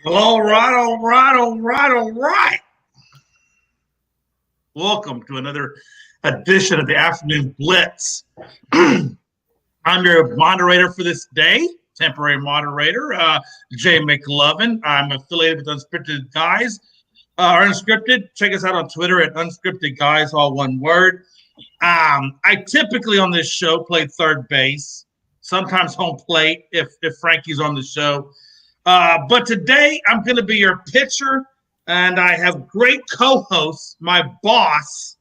All right, all right, all right, all right. Welcome to another edition of the Afternoon Blitz. I'm your moderator for this day, temporary moderator, Jay McLovin. I'm affiliated with Unscripted Guys. Unscripted, check us out on Twitter at Unscripted Guys, all one word. I typically on this show play third base, sometimes home plate if Frankie's on the show. But today I'm going to be your pitcher, and I have great co-hosts. My boss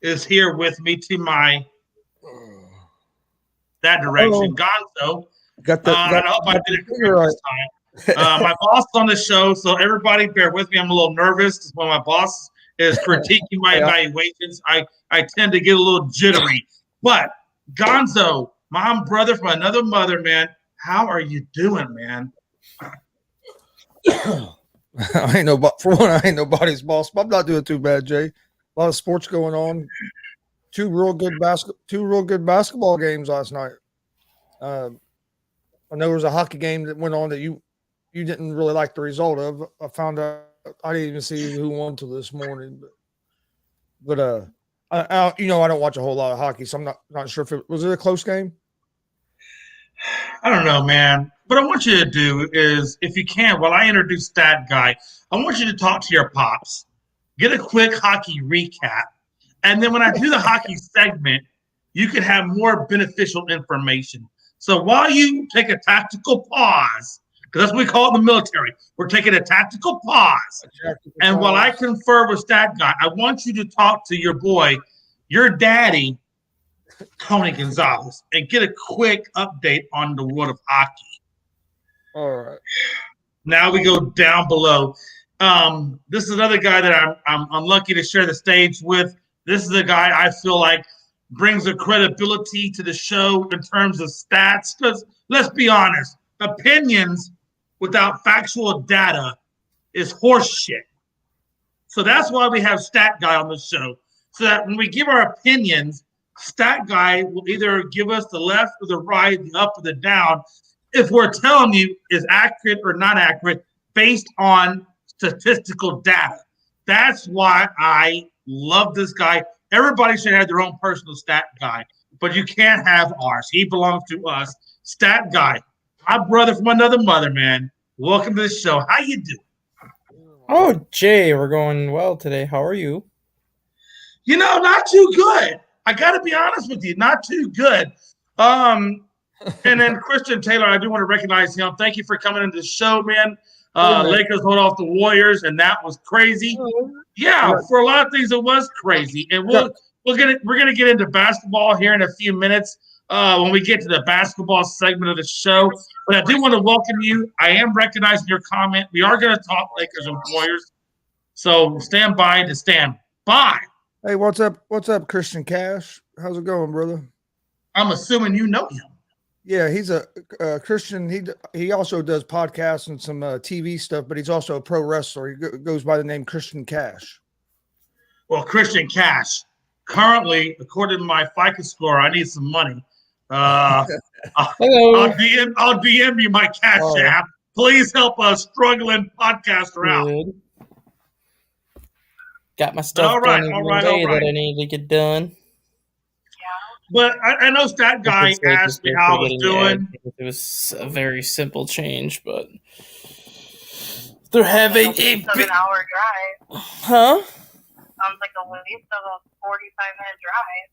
is here with me to my that direction, Gonzo. I hope I did it correct this time. My boss is on the show, so everybody bear with me. I'm a little nervous when my boss is critiquing my evaluations. I tend to get a little jittery. But Gonzo, mom, brother from another mother, man, how are you doing, man? I ain't nobody's boss, but I'm not doing too bad, Jay. A lot of sports going on. Two real good basketball games last night. I know there was a hockey game that went on that you didn't really like the result of. I found out I didn't even see who won till this morning, but I don't watch a whole lot of hockey, so I'm not sure if it was a close game. I don't know, man. What I want you to do is, if you can, while I introduce Stat Guy, I want you to talk to your pops, get a quick hockey recap, and then when I do the hockey segment, you can have more beneficial information. So while you take a tactical pause, because that's what we call it in the military, we're taking a tactical pause. And while I confer with Stat Guy, I want you to talk to your boy, your daddy, Tony Gonzalez, and get a quick update on the world of hockey. All right. Now we go down below. This is another guy that I'm unlucky to share the stage with. This is a guy I feel like brings a credibility to the show in terms of stats. Because let's be honest, opinions without factual data is horse shit. So that's why we have Stat Guy on the show. So that when we give our opinions, Stat Guy will either give us the left or the right, the up or the down, if we're telling you is accurate or not accurate based on statistical data. That's why I love this guy. Everybody should have their own personal Stat Guy, but you can't have ours. He belongs to us. Stat Guy, my brother from another mother, man. Welcome to the show. How you doing? Oh, Jay, we're going well today. How are you? You know, not too good. I got to be honest with you, not too good. And then Christian Taylor, I do want to recognize him. Thank you for coming into the show, man. Lakers hold off the Warriors, and that was crazy. Yeah, for a lot of things, it was crazy. And we're gonna get into basketball here in a few minutes when we get to the basketball segment of the show. But I do want to welcome you. I am recognizing your comment. We are going to talk Lakers and Warriors, so stand by to stand by. Hey, what's up? What's up, Christian Cash? How's it going, brother? I'm assuming you know him. Yeah, he's a Christian. He also does podcasts and some TV stuff, but he's also a pro wrestler. He goes by the name Christian Cash. Well, Christian Cash, currently, according to my FICO score, I need some money. I'll DM you my cash app. Please help a struggling podcaster out. Got my stuff done that I need to get done. But I know Stat Guy asked me how I was doing. It was a very simple change, but they're having a big... an hour drive. Huh? Sounds like a waste of a 45-minute drive.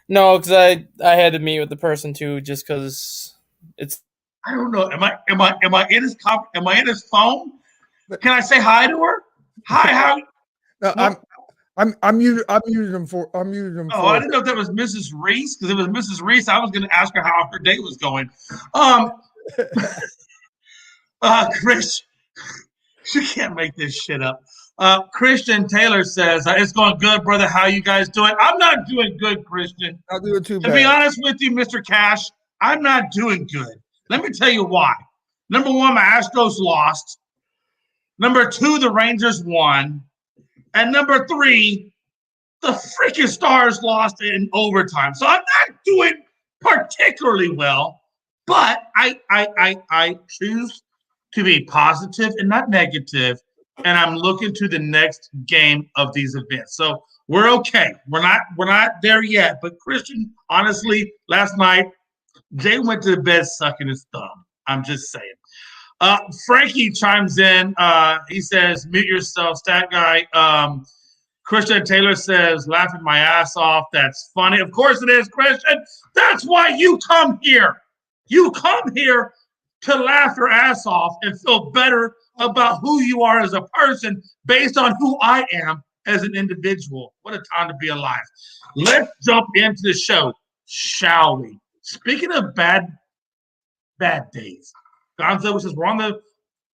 No, because I had to meet with the person too, just because it's. I don't know. Am I in his Am I in his phone? Can I say hi to her? Hi, how? No, I'm muted him for. I didn't know if that was Mrs. Reese, because if it was Mrs. Reese, I was going to ask her how her day was going. Chris, you can't make this shit up. Christian Taylor says, it's going good, brother. How you guys doing? I'm not doing good, Christian. Not doing too bad. To be honest with you, Mr. Cash, I'm not doing good. Let me tell you why. Number one, my Astros lost. Number two, the Rangers won. And number three, the freaking Stars lost in overtime. So I'm not doing particularly well, but I choose to be positive and not negative, and I'm looking to the next game of these events. So we're okay. We're not there yet. But Christian, honestly, last night Jay went to bed sucking his thumb. I'm just saying. Frankie chimes in. He says, "Mute yourself, stat guy." Christian Taylor says, "Laughing my ass off. That's funny." Of course it is, Christian. That's why you come here. You come here to laugh your ass off and feel better about who you are as a person based on who I am as an individual. What a time to be alive. Let's jump into the show, shall we? Speaking of bad days, Gonzo says we're on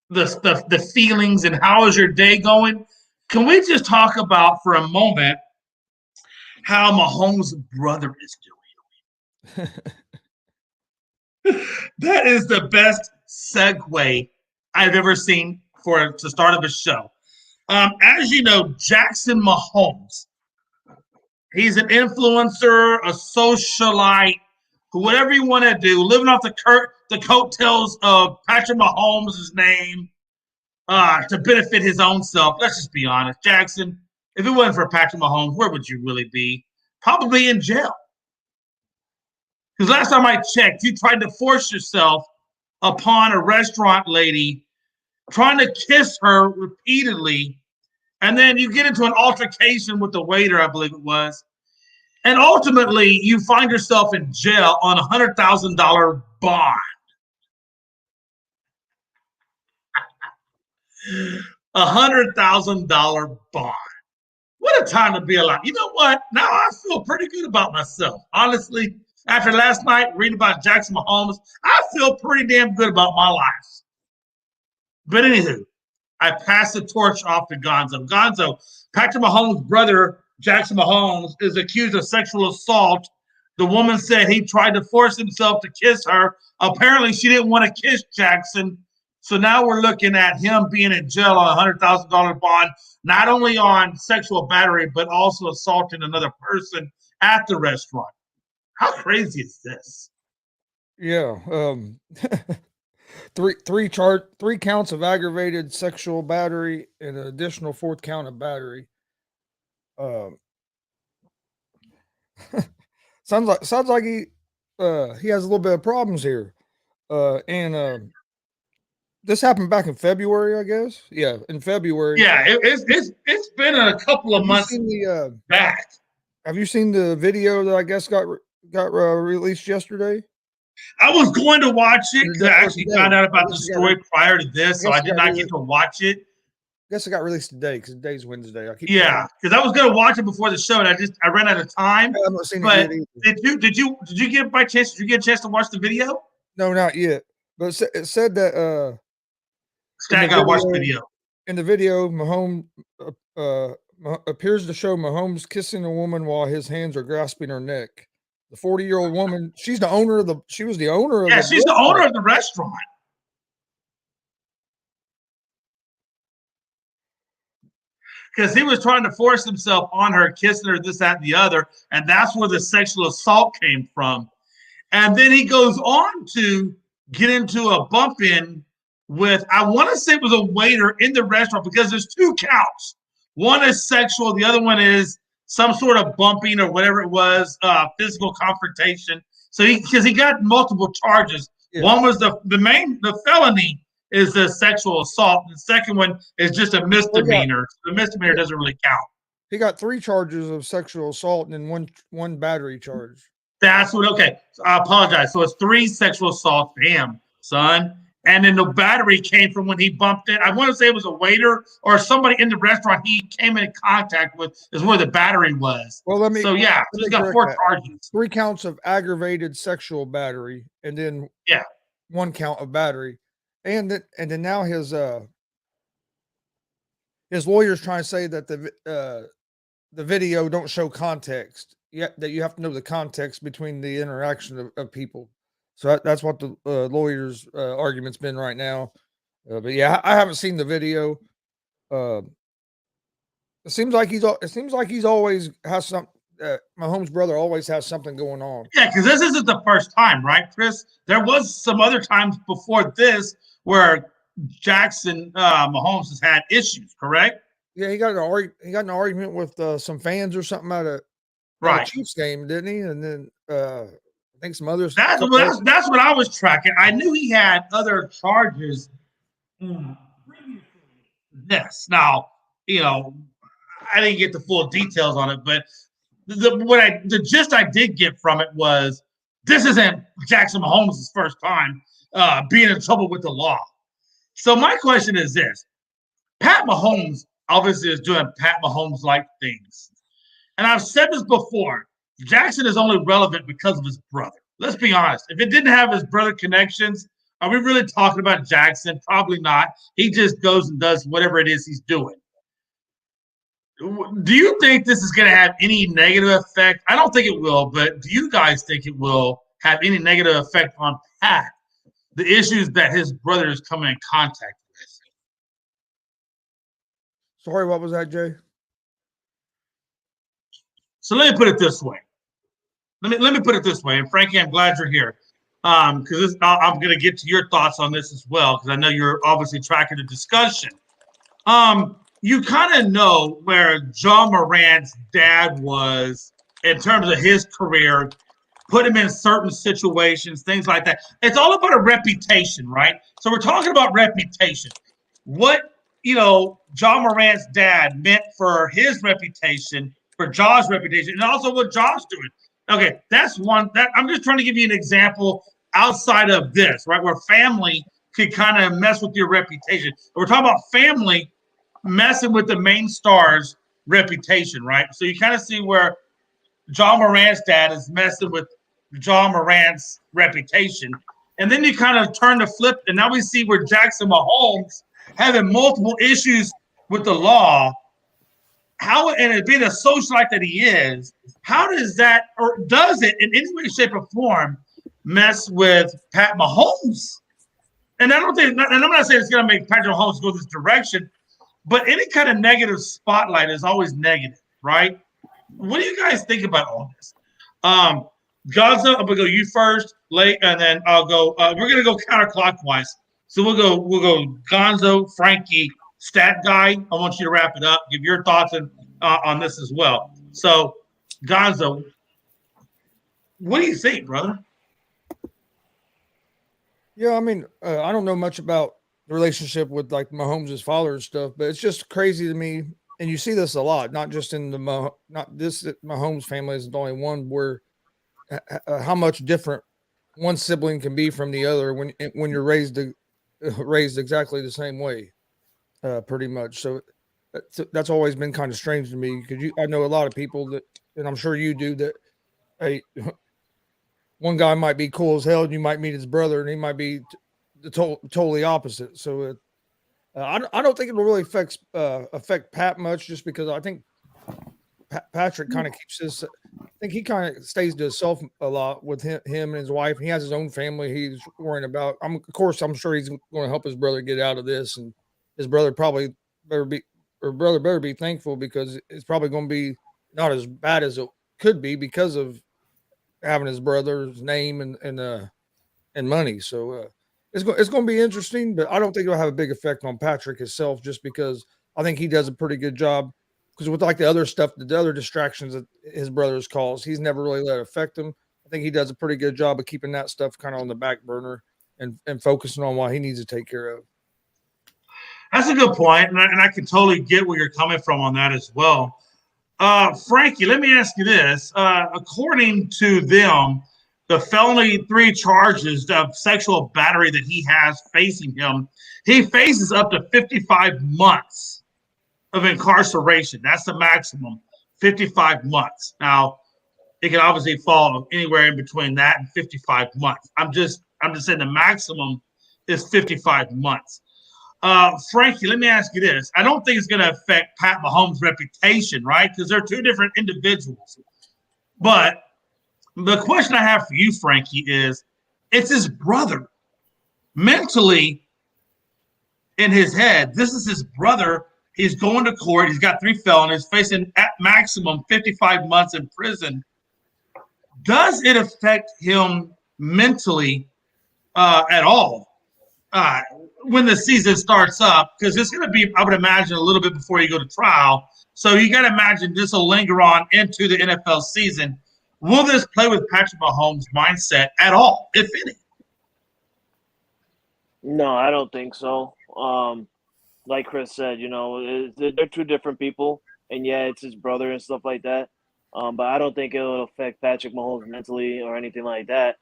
the feelings and how is your day going? Can we just talk about for a moment how Mahomes' brother is doing? That is the best segue I've ever seen for the start of a show. As you know, Jackson Mahomes, he's an influencer, a socialite, whatever you want to do, living off the coattails of Patrick Mahomes' name to benefit his own self. Let's just be honest. Jackson, if it wasn't for Patrick Mahomes, where would you really be? Probably in jail. Because last time I checked, you tried to force yourself upon a restaurant lady, trying to kiss her repeatedly, and then you get into an altercation with the waiter, I believe it was, and ultimately you find yourself in jail on a $100,000 bond. $100,000 bond. What a time to be alive. You know what? Now I feel pretty good about myself. Honestly, after last night reading about Jackson Mahomes, I feel pretty damn good about my life. But anywho, I pass the torch off to Gonzo. Gonzo, Patrick Mahomes' brother, Jackson Mahomes, is accused of sexual assault. The woman said he tried to force himself to kiss her. Apparently, she didn't want to kiss Jackson. So now we're looking at him being in jail on a $100,000 bond, not only on sexual battery, but also assaulting another person at the restaurant. How crazy is this? Yeah. Three counts of aggravated sexual battery and an additional fourth count of battery. Sounds like he has a little bit of problems here. This happened back in February, I guess. Yeah, in February. Yeah, it's been a couple of months back. Have you seen the video that I guess got released yesterday? I was going to watch it because I actually found out about the story prior to this, so I did not get to watch it. I guess it got released today because today's Wednesday. Yeah, because I was going to watch it before the show, and I ran out of time. I haven't seen but it yet either. did you get by chance? Did you get a chance to watch the video? No, not yet. But it said that Stat guy watched the video. In the video, Mahomes appears to show Mahomes kissing a woman while his hands are grasping her neck. The 40-year-old woman, she was the owner of the she's the owner of the restaurant. Because he was trying to force himself on her, kissing her, this, that, and the other. And that's where the sexual assault came from. And then he goes on to get into a bump in with, I want to say it was a waiter in the restaurant, because there's two counts. One is sexual. The other one is some sort of bumping or whatever it was, physical confrontation. So because he got multiple charges. Yeah. One was the felony is the sexual assault. The second one is just a misdemeanor. The misdemeanor doesn't really count. He got 3 charges of sexual assault and then one battery charge. That's what, okay. So I apologize. So it's 3 sexual assaults. Damn, son. And then the battery came from when he bumped it. I want to say it was a waiter or somebody in the restaurant he came in contact with is where the battery was. Well, he's got 4 charges. 3 counts of aggravated sexual battery, and then 1 count of battery, and then now his lawyer's trying to say that the video don't show context. That you have to know the context between the interaction of people. So that's what the lawyer's argument's been right now. But yeah, I haven't seen the video. It seems like he's always has some. Mahomes' brother always has something going on. Yeah, because this isn't the first time, right, Chris? There was some other times before this where Jackson Mahomes has had issues, correct? Yeah, he got in an argument with some fans or something at a Right. Chiefs game, didn't he? And then I think some others. That's what I was tracking. I knew he had other charges. Yes. Now, I didn't get the full details on it, but the gist I did get from it was this isn't Jackson Mahomes' first time being in trouble with the law. So my question is this: Pat Mahomes obviously is doing Pat Mahomes-like things, and I've said this before. Jackson is only relevant because of his brother. Let's be honest. If it didn't have his brother connections, are we really talking about Jackson? Probably not. He just goes and does whatever it is he's doing. Do you think this is going to have any negative effect? I don't think it will, but do you guys think it will have any negative effect on Pat, the issues that his brother is coming in contact with? Sorry, what was that, Jay? So let me put it this way. Let me put it this way, and Frankie, I'm glad you're here because I'm going to get to your thoughts on this as well because I know you're obviously tracking the discussion. You kind of know where John Morant's dad was in terms of his career, put him in certain situations, things like that. It's all about a reputation, right? So we're talking about reputation. What, John Morant's dad meant for his reputation, for Josh's reputation, and also what Josh's doing. Okay, that's one. I'm just trying to give you an example outside of this, right, where family could kind of mess with your reputation. We're talking about family messing with the main star's reputation, right? So you kind of see where John Morant's dad is messing with John Morant's reputation. And then you kind of turn the flip, and now we see where Jackson Mahomes having multiple issues with the law. How, and it being a socialite that he is, how does that, or does it in any way, shape, or form mess with Pat Mahomes? And I don't think, and I'm not saying it's going to make Patrick Mahomes go this direction, but any kind of negative spotlight is always negative, right? What do you guys think about all this? Gaza, I'm gonna go you first, late, and then I'll go. We're gonna go counterclockwise. So we'll go Gonzo, Frankie, Stat Guy. I want you to wrap it up. Give your thoughts on this as well. So, Gonzo, what do you think, brother? Yeah, I mean, I don't know much about the relationship with like Mahomes' father and stuff, but it's just crazy to me. And you see this a lot, not just in the Mahomes family is the only one where how much different one sibling can be from the other when you're raised exactly the same way, pretty much. So that's always been kind of strange to me because I know a lot of people that, and I'm sure you do, that hey, one guy might be cool as hell, and you might meet his brother, and he might be totally opposite. So I don't think it will really affect Pat much, just because I think Patrick kind of keeps his. I think he kind of stays to himself a lot with him and his wife. He has his own family he's worrying about. I'm sure he's going to help his brother get out of this, and his brother better be thankful because it's probably going to be not as bad as it could be because of having his brother's name and money. So it's going to be interesting, but I don't think it'll have a big effect on Patrick himself, just because I think he does a pretty good job. Because with like the other stuff, the other distractions that his brother's calls, he's never really let it affect him. I think he does a pretty good job of keeping that stuff kind of on the back burner and focusing on what he needs to take care of. That's a good point, and I can totally get where you're coming from on that as well. Frankie, let me ask you this. According to them, the felony 3 charges of sexual battery that he has facing him, he faces up to 55 months of incarceration. That's the maximum, 55 months. Now, it can obviously fall anywhere in between that and 55 months. I'm just saying the maximum is 55 months. Frankie, let me ask you this. I don't think it's going to affect Pat Mahomes' reputation, right? Because they're 2 different individuals. But the question I have for you, Frankie, is it's his brother. Mentally, in his head, this is his brother. He's going to court. He's got 3 felonies, facing at maximum 55 months in prison. Does it affect him mentally at all? when the season starts up, because it's going to be, I would imagine, a little bit before you go to trial. So you got to imagine this will linger on into the NFL season. Will this play with Patrick Mahomes' mindset at all, if any? No, I don't think so. Like Chris said, they're two different people, and yeah, it's his brother and stuff like that. But I don't think it'll affect Patrick Mahomes mentally or anything like that.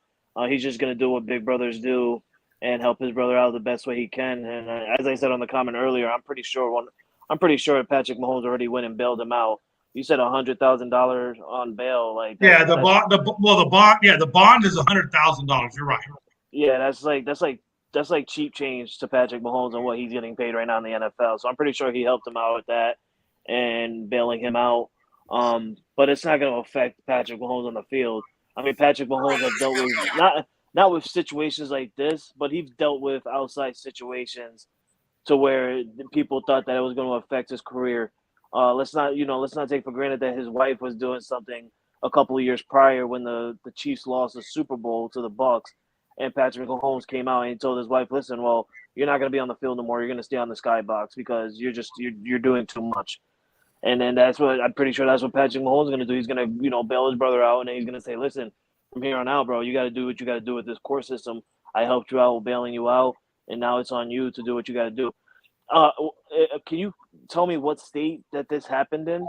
He's just gonna do what big brothers do and help his brother out the best way he can. And as I said on the comment earlier, I'm pretty sure Patrick Mahomes already went and bailed him out. You said $100,000 on bail, like yeah, the bond. The bond is $100,000. You're right. Yeah, that's like cheap change to Patrick Mahomes and what he's getting paid right now in the NFL. So I'm pretty sure he helped him out with that and bailing him out. But it's not going to affect Patrick Mahomes on the field. I mean, Patrick Mahomes has dealt with not with situations like this, but he's dealt with outside situations to where people thought that it was going to affect his career. Let's not take for granted that his wife was doing something a couple of years prior when the Chiefs lost the Super Bowl to the Bucs, and Patrick Mahomes came out and he told his wife, "Listen, well, you're not going to be on the field no more. You're going to stay on the skybox because you're doing too much." And then I'm pretty sure that's what Patrick Mahomes is going to do. He's going to bail his brother out, and then he's going to say, "Listen, from here on out, bro, you got to do what you got to do with this court system. I helped you out with bailing you out, and now it's on you to do what you got to do." Can you tell me what state that this happened in?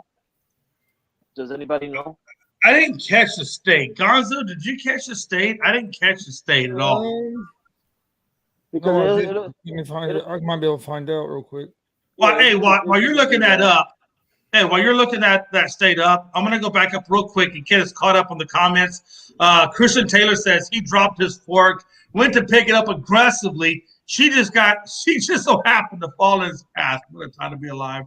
Does anybody know? I didn't catch the state. Gonzo, did you catch the state? I didn't catch the state at all. Because let me find it. I might be able to find out real quick. Well, hey, while you're looking that up, while you're looking that state up, I'm going to go back up real quick and get us caught up on the comments. Christian Taylor says he dropped his fork, went to pick it up aggressively. She just so happened to fall in his path. What a time to be alive.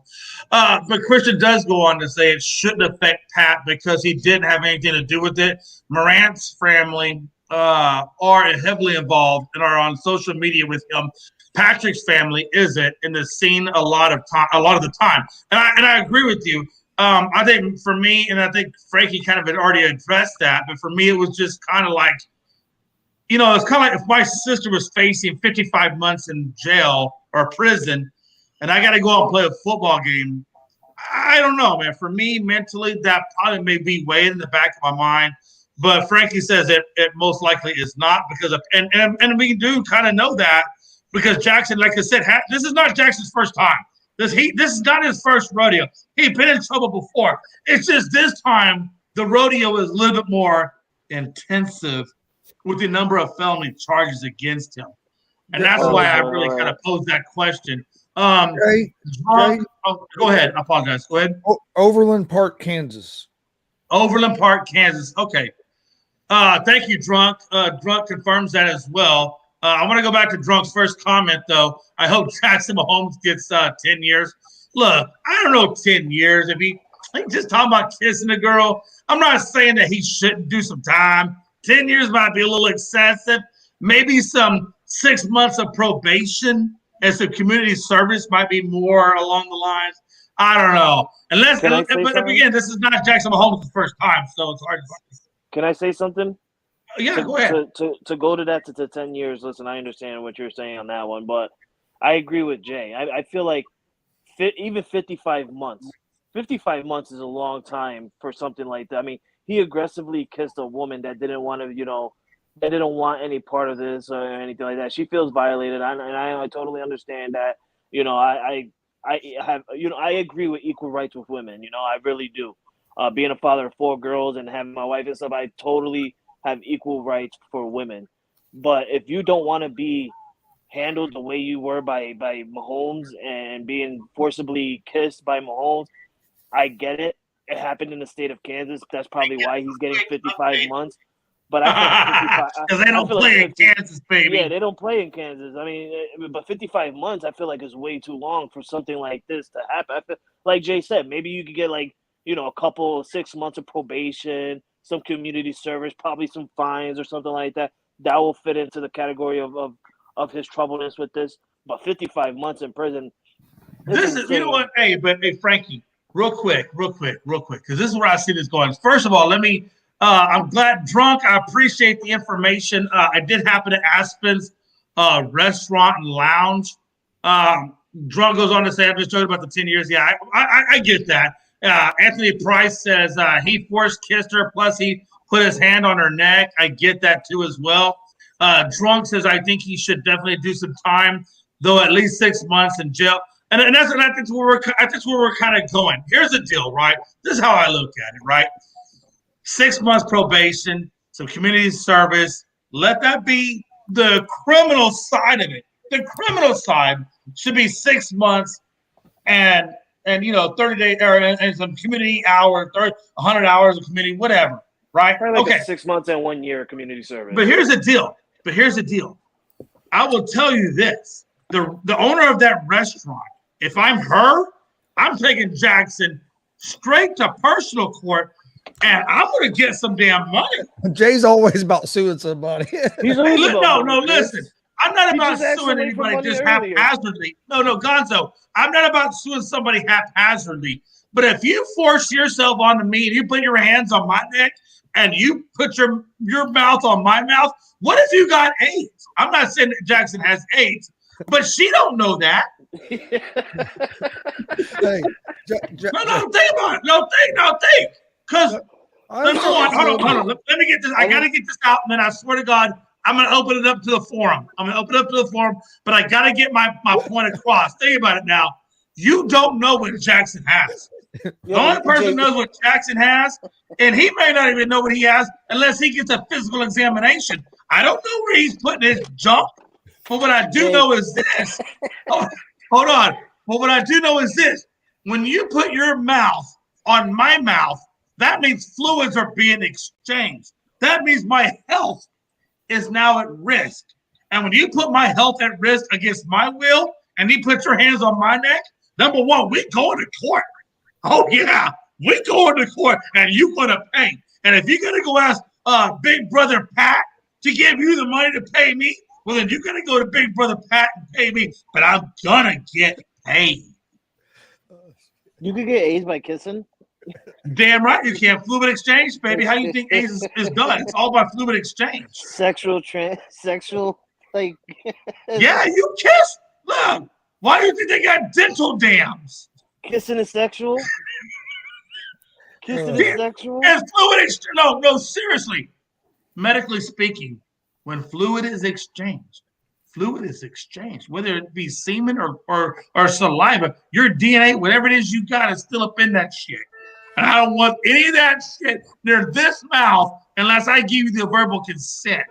But Christian does go on to say it shouldn't affect Pat because he didn't have anything to do with it. Morant's family are heavily involved and are on social media with him. Patrick's family isn't, and is seen a lot of the time. And I agree with you. I think for me, and I think Frankie kind of had already addressed that, but for me, it was just kind of like, it's kind of like if my sister was facing 55 months in jail or prison, and I got to go out and play a football game. I don't know, man. For me, mentally, that probably may be way in the back of my mind. But Frankie says it most likely is not because of, and we do kind of know that because Jackson, like I said, this is not Jackson's first time. This is not his first rodeo. He'd been in trouble before. It's just this time the rodeo is a little bit more intensive with the number of felony charges against him. And that's why I really kind of posed that question. Jay, go ahead. I apologize. Go ahead. Overland Park, Kansas. Overland Park, Kansas. Okay. Thank you, Drunk. Drunk confirms that as well. I want to go back to Drunk's first comment, though. I hope Jackson Mahomes gets 10 years. Look, I don't know 10 years. If he just talking about kissing a girl, I'm not saying that he shouldn't do some time. 10 years might be a little excessive. Maybe some 6 months of probation and some community service might be more along the lines. I don't know. But again, this is not Jackson Mahomes' first time, so it's hard to. Can I say something? Yeah, go ahead. To go to that to 10 years, listen, I understand what you're saying on that one, but I agree with Jay. I feel like even 55 months. 55 months is a long time for something like that. I mean, he aggressively kissed a woman that didn't want to, that didn't want any part of this or anything like that. She feels violated, and I totally understand that. I agree with equal rights with women. I really do. Being a father of 4 girls and having my wife and stuff, I totally have equal rights for women. But if you don't want to be handled the way you were by Mahomes and being forcibly kissed by Mahomes, I get it. It happened in the state of Kansas. That's probably why he's getting 55 months. But I feel because they don't play in Kansas, baby. Yeah, they don't play in Kansas. I mean, but 55 months, I feel like is way too long for something like this to happen. I feel, like Jay said, maybe you could get a couple 6 months of probation, some community service, probably some fines or something like that. That will fit into the category of his troubleness with this. But 55 months in prison. This is, you know what? Hey, Frankie, real quick, because this is where I see this going. First of all, I'm glad, Drunk. I appreciate the information. I did happen to Aspen's restaurant and lounge. Drunk goes on to say, I'm just talking about the 10 years. Yeah, I get that. Anthony Price says he forced kissed her, plus he put his hand on her neck. I get that too as well. Drunk says, I think he should definitely do some time, though at least 6 months in jail. And that's what I think where we're kind of going. Here's the deal, right? This is how I look at it, right? 6 months probation, some community service. Let that be the criminal side of it. The criminal side should be 6 months and 30 days and some community hour, 100 hours of community, whatever, right? Probably like okay. 6 months and 1 year community service. But here's the deal. I will tell you this. The owner of that restaurant, if I'm her, I'm taking Jackson straight to personal court, and I'm going to get some damn money. Jay's always about suing somebody. Listen. I'm not about suing anybody just haphazardly. No, Gonzo. I'm not about suing somebody haphazardly. But if you force yourself onto me and you put your hands on my neck and you put your mouth on my mouth, what if you got AIDS? I'm not saying that Jackson has AIDS, but she don't know that. Hey, No, think about it. No, think. Because hold on. Let me get this. I got to get this out, and then I swear to God, I'm going to open it up to the forum. But I got to get my point across. Think about it now. You don't know what Jackson has. The only person knows what Jackson has, and he may not even know what he has unless he gets a physical examination. I don't know where he's putting his junk, but what I do know is this. Hold on. But what I do know is this. When you put your mouth on my mouth, that means fluids are being exchanged. That means my health is now at risk. And when you put my health at risk against my will, and you put your hands on my neck, number one, we going to court. Oh, yeah, we going to court, and you going to pay. And if you're going to go ask Big Brother Pat to give you the money to pay me, well, then you're going to go to Big Brother Pat and pay me, but I'm going to get paid. You could get AIDS by kissing? Damn right you can. Fluid exchange, baby. How do you think AIDS is done? It's all by fluid exchange. Sexual, like... Yeah, you kiss. Look, why do you think they got dental dams? Kissing is sexual? Kissing is sexual? And fluid exchange. No, seriously. Medically speaking, when fluid is exchanged, whether it be semen or saliva, your DNA, whatever it is you got, is still up in that shit. And I don't want any of that shit near this mouth unless I give you the verbal consent.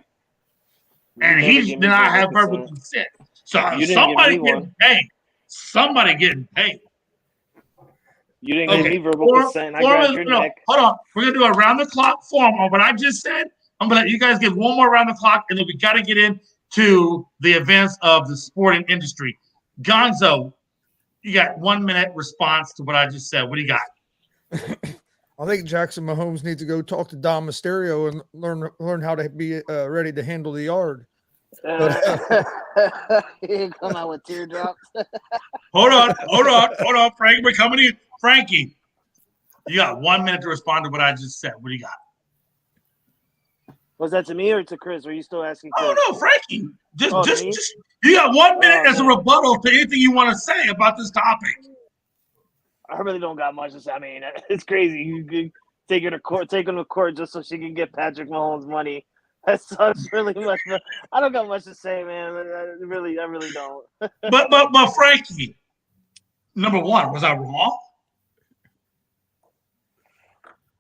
And he did not have verbal consent. So somebody getting paid. Somebody getting paid. You didn't give me verbal consent. I grabbed your neck. Hold on. We're going to do a round-the-clock form on what I just said. I'm going to let you guys give one more round the clock, and then we got to get into the events of the sporting industry. Gonzo, you got 1 minute response to what I just said. What do you got? I think Jackson Mahomes needs to go talk to Dom Mysterio and learn how to be ready to handle the yard. He come out with teardrops. Hold on, Frank. We're coming to you. Frankie, you got 1 minute to respond to what I just said. What do you got? Was that to me or to Chris? Or are you still asking Chris? Oh, no, Frankie. Just you got 1 minute as a rebuttal to anything you want to say about this topic. I really don't got much to say. I mean, it's crazy. You could take her to court just so she can get Patrick Mahomes' money. That's really much. I don't got much to say, man. I really don't. but Frankie, number one, was I wrong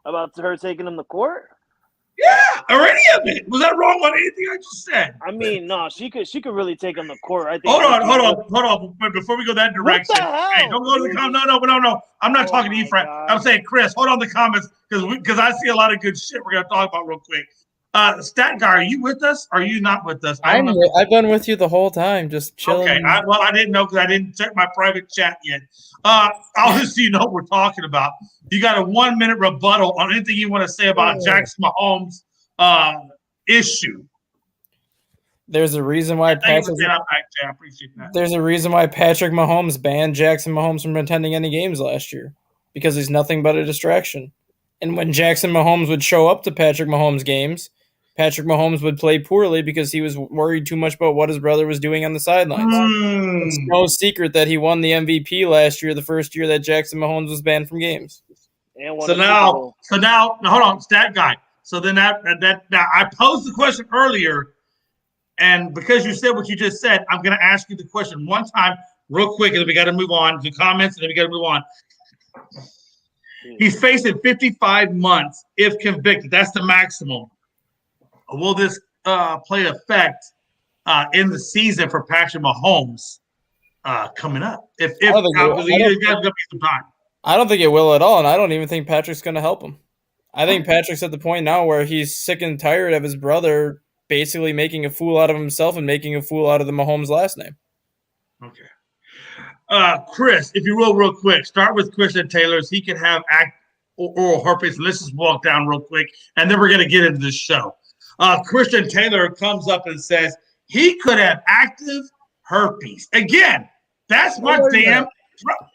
about her taking him to court? Yeah, or any of it. Was I wrong on anything I just said? I mean, no, she could really take him to court. I think. Hold on. Before we go that direction, what the hell? Hey, don't go to the comments. No. I'm not talking to you, Frank. I'm saying, Chris, hold on the comments because I see a lot of good shit we're gonna talk about real quick. Stat guy, are you with us? Or are you not with us? I've been with you the whole time, just chilling. Okay. I didn't know because I didn't check my private chat yet. Obviously, you know what we're talking about. You got a 1 minute rebuttal on anything you want to say about Jackson Mahomes' issue. There's a reason why I appreciate that. There's a reason why Patrick Mahomes banned Jackson Mahomes from attending any games last year, because he's nothing but a distraction. And when Jackson Mahomes would show up to Patrick Mahomes games, Patrick Mahomes would play poorly because he was worried too much about what his brother was doing on the sidelines. It's no secret that he won the MVP last year, the first year that Jackson Mahomes was banned from games. And won So the Super Bowl. now, hold on, stat guy. So then now I posed the question earlier, and because you said what you just said, I'm going to ask you the question one time real quick, and then we got to move on to comments, and then we got to move on. He's facing 55 months if convicted. That's the maximum. Will this play effect in the season for Patrick Mahomes coming up? If obviously you guys gonna be some time. I don't think it will at all, and I don't even think Patrick's going to help him. I think Patrick's at the point now where he's sick and tired of his brother basically making a fool out of himself and making a fool out of the Mahomes last name. Okay. Chris, if you will, real quick, start with Christian Taylor. So he can have oral herpes. Let's just walk down real quick, and then we're going to get into the show. Christian Taylor comes up and says he could have active herpes. Again, that's my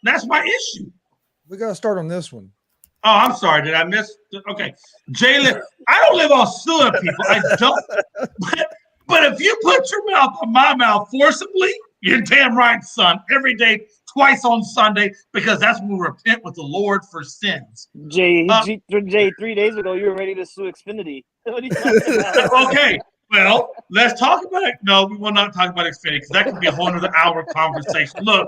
that's my issue. We got to start on this one. Oh, I'm sorry. Did I miss? Okay. Jalen, I don't live on suing people. I don't. But if you put your mouth on my mouth forcibly, you're damn right, son. Every day, twice on Sunday, because that's when we repent with the Lord for sins. Jay, 3 days ago, you were ready to sue Xfinity. What are you talking about? Okay. Well, let's talk about it. No, we will not talk about Xfinity because that could be a whole other hour conversation. Look,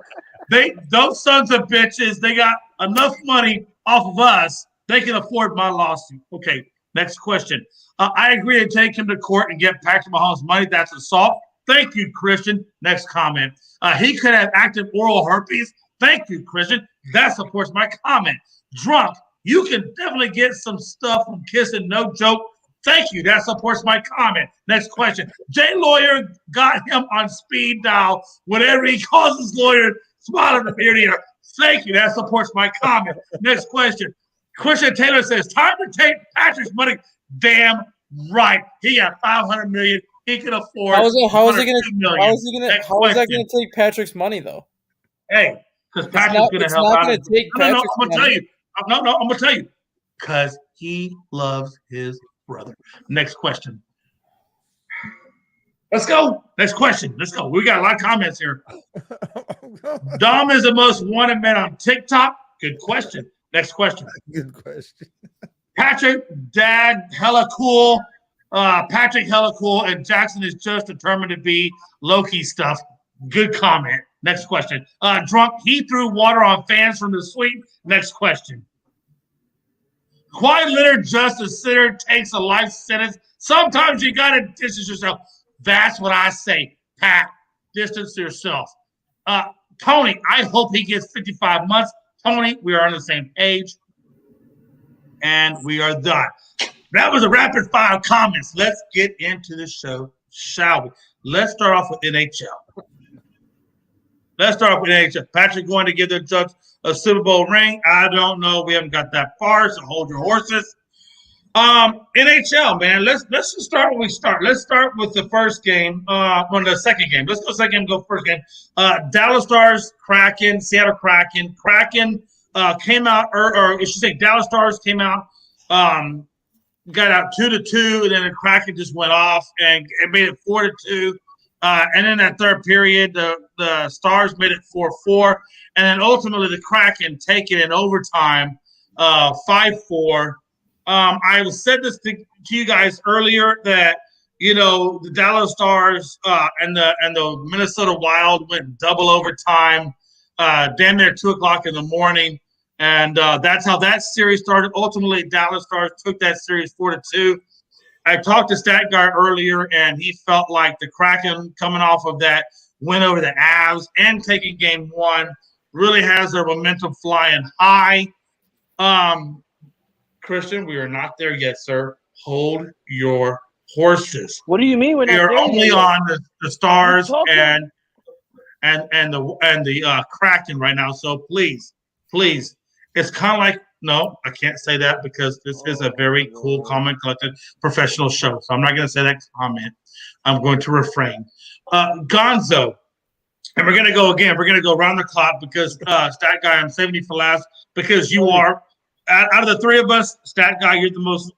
those sons of bitches, they got enough money off of us. They can afford my lawsuit. Okay, next question. I agree to take him to court and get Patrick Mahomes money. That's assault. Thank you, Christian. Next comment. He could have active oral herpes. Thank you, Christian. That supports my comment. Drunk. You can definitely get some stuff from kissing. No joke. Thank you. That supports my comment. Next question. Jay Lawyer got him on speed dial. Whatever he calls his lawyer, smiling from ear to ear. Thank you. That supports my comment. Next question. Christian Taylor says, time to take Patrick's money. Damn right. He got $500 million. He can afford. How is that going to take Patrick's money though? Hey, because Patrick's going to help out. I'm going to tell you. I'm going to tell you. Because he loves his brother. Next question. Let's go. Next question. Let's go. We got a lot of comments here. Dom is the most wanted man on TikTok. Good question. Next question. Good question. Patrick, dad, hella cool. Patrick, hella cool. And Jackson is just determined to be low-key stuff. Good comment. Next question. Drunk, he threw water on fans from the suite. Next question. Kawhi Leonard just a sinner takes a life sentence. Sometimes you got to distance yourself. That's what I say. Pat, distance yourself. Tony, I hope he gets 55 months. Tony, we are on the same page. And we are done. That was a rapid fire comments. Let's get into the show, shall we? Let's start off with NHL. Patrick going to give the Judge a Super Bowl ring. I don't know. We haven't got that far, so hold your horses. NHL, man. Let's just start when we start. Let's start with the first game. The second game. Let's go second game. Go first game. Dallas Stars, Kraken, Seattle Kraken. Kraken came out, or I should say, Dallas Stars came out. Got out 2-2, and then the Kraken just went off and it made it 4-2. And in that third period, the Stars made it 4-4, and then ultimately the Kraken take it in overtime, 5-4. I said this to you guys earlier that the Dallas Stars and the Minnesota Wild went double overtime, damn near 2:00 in the morning, and that's how that series started. Ultimately, Dallas Stars took that series 4-2. I talked to Stat Guy earlier, and he felt like the Kraken coming off of that win over the Avs and taking game one really has their momentum flying high. Christian, we are not there yet, sir. Hold your horses. What do you mean we're not there? We are only on the Stars and the Kraken right now. So please, it's kind of like. No, I can't say that because this is a very cool, calm, and collected professional show. So I'm not going to say that comment. I'm going to refrain. Gonzo, and we're going to go again. We're going to go around the clock because Stat Guy, I'm saving you for last because you are, out of the three of us, Stat Guy, you're the most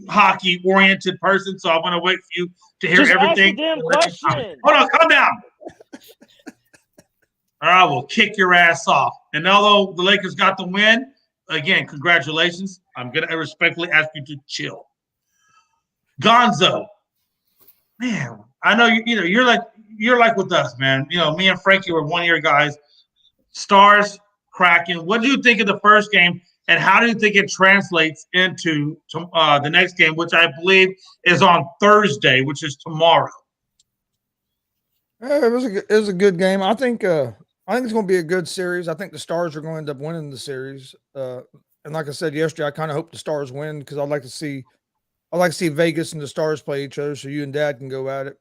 hockey-oriented person, so I'm going to wait for you to hear Just everything. ask the damn question. Hold on, calm down. Or I will kick your ass off. And although the Lakers got the win, again, congratulations. I'm going to respectfully ask you to chill. Gonzo, man, I know you're like with us, man. Me and Frankie were 1 year guys. Stars, Kraken. What do you think of the first game, and how do you think it translates into the next game, which I believe is on Thursday, which is tomorrow? It was a good game. I think it's going to be a good series. I think the Stars are going to end up winning the series. And like I said yesterday, I kind of hope the Stars win because I'd like to see Vegas and the Stars play each other, so you and Dad can go at it.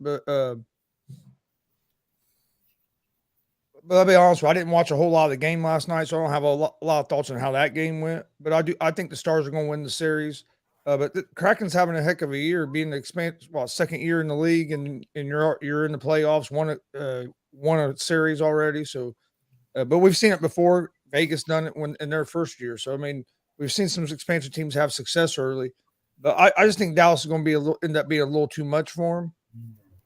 But I'll be honest with you, I didn't watch a whole lot of the game last night, so I don't have a lot of thoughts on how that game went. But I think the Stars are going to win the series. But the Kraken's having a heck of a year, being the second year in the league, and you're in the playoffs, won a series already. So, but we've seen it before. Vegas done it in their first year. So I mean, we've seen some expansion teams have success early. But I just think Dallas is going to end up being a little too much for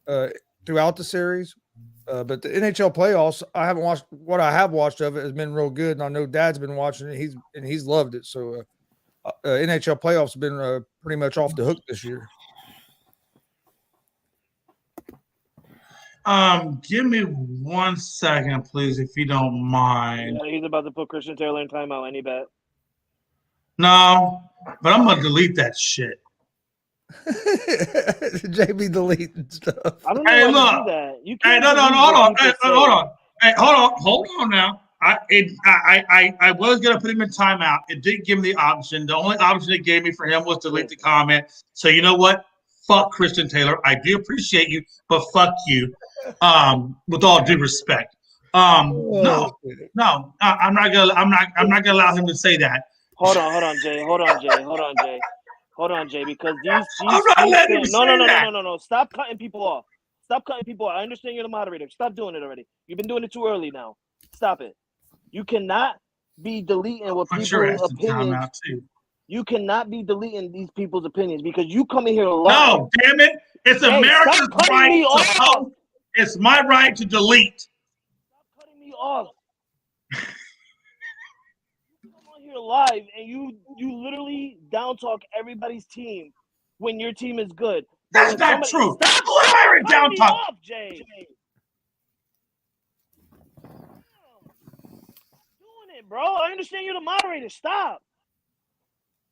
them throughout the series. But the NHL playoffs, I haven't watched. What I have watched of it has been real good, and I know Dad's been watching it. He's loved it. So NHL playoffs have been pretty much off the hook this year. Give me 1 second, please, if you don't mind. Yeah, he's about to put Christian Taylor in timeout. Any bet? No, but I'm gonna delete that shit. JB deleting stuff. I don't know Hey, why look. you do that. You Hey, can't no, delete hold what on. people Hey, say. hold on. Hey, hold on now. I was gonna put him in timeout. It didn't give me the option. The only option it gave me for him was to delete the comment. So you know what? Fuck Christian Taylor. I do appreciate you, but fuck you. With all due respect. No, I'm not gonna allow him to say that. Hold on, Jay. Because these I'm not letting him say that. No. Stop cutting people off. I understand you're the moderator. Stop doing it already. You've been doing it too early now. Stop it. You cannot be deleting what people's opinions. You cannot be deleting these people's opinions because you come in here live. No, damn it! It's America's right to post. It's my right to delete. Stop cutting me off. You come on here live and you literally down talk everybody's team when your team is good. That's not true. Stop lying down talk. Off, Jay. Doing it, bro. I understand you're the moderator. Stop.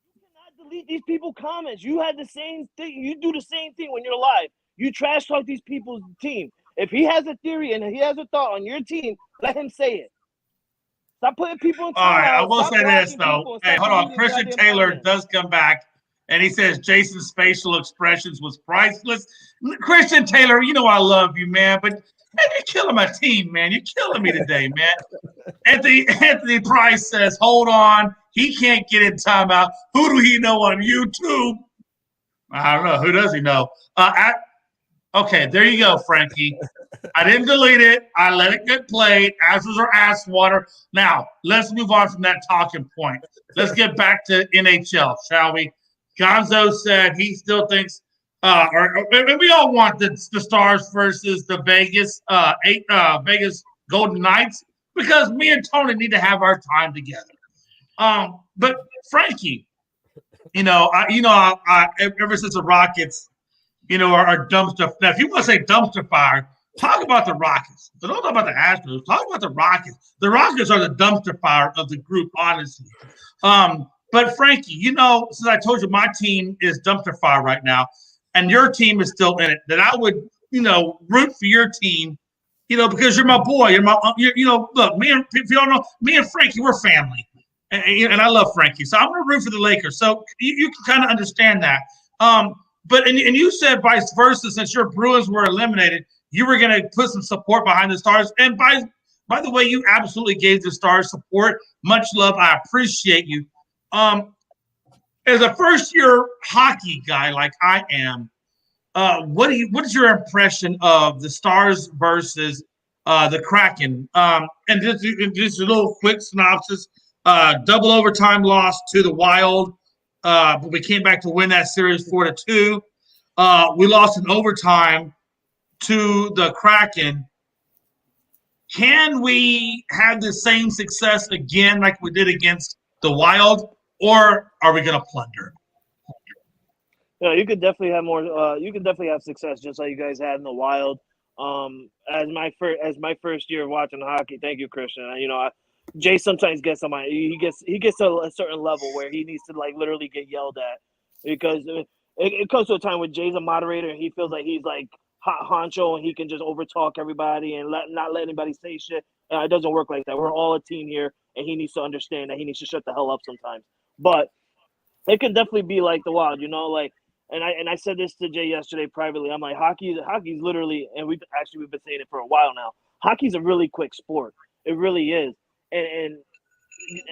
You cannot delete these people's comments. You had the same thing. You do the same thing when you're live. You trash talk these people's team. If he has a theory and he has a thought on your team, let him say it. Stop putting people in. All right, I will say this though. Hey, hold on. Christian Taylor does come back, and he says Jason's facial expressions was priceless. Christian Taylor, you know I love you, man, but man, you're killing my team, man. You're killing me today, man. Anthony Price says, "Hold on, he can't get in timeout. Who do he know on YouTube? I don't know. Who does he know? Okay, there you go, Frankie. I didn't delete it. I let it get played. Ashes are ass water. Now, let's move on from that talking point. Let's get back to NHL, shall we? Gonzo said he still thinks, and we all want the Stars versus the Vegas Golden Knights because me and Tony need to have our time together. But Frankie, ever since the Rockets, our dumpster. Now, if you want to say dumpster fire, talk about the Rockets. But don't talk about the Astros. Talk about the Rockets. The Rockets are the dumpster fire of the group, honestly. But Frankie, since I told you my team is dumpster fire right now, and your team is still in it, that I would, root for your team, because you're my boy. You're my, look, if you don't know, me and Frankie, we're family, and I love Frankie. So I'm going to root for the Lakers. So you can kind of understand that. But you said vice versa, since your Bruins were eliminated, you were going to put some support behind the Stars. And by the way, you absolutely gave the Stars support. Much love. I appreciate you. As a first-year hockey guy like I am, what is your impression of the Stars versus the Kraken? And just a little quick synopsis: double overtime loss to the Wild. but we came back to win that series 4-2. We lost in overtime to the Kraken. Can we have the same success again like we did against the Wild, or are we going to plunder? Yeah, you could definitely have more. You can definitely have success just like you guys had in the Wild. As my first year of watching hockey, thank you, Christian. Jay sometimes gets on my. He gets to a certain level where he needs to like literally get yelled at because it comes to a time when Jay's a moderator and he feels like he's like hot honcho and he can just overtalk everybody and not let anybody say shit. It doesn't work like that. We're all a team here, and he needs to understand that he needs to shut the hell up sometimes. But it can definitely be like the Wild, like. And I said this to Jay yesterday privately. I'm like, hockey's literally, and we've been saying it for a while now. Hockey's a really quick sport. It really is, and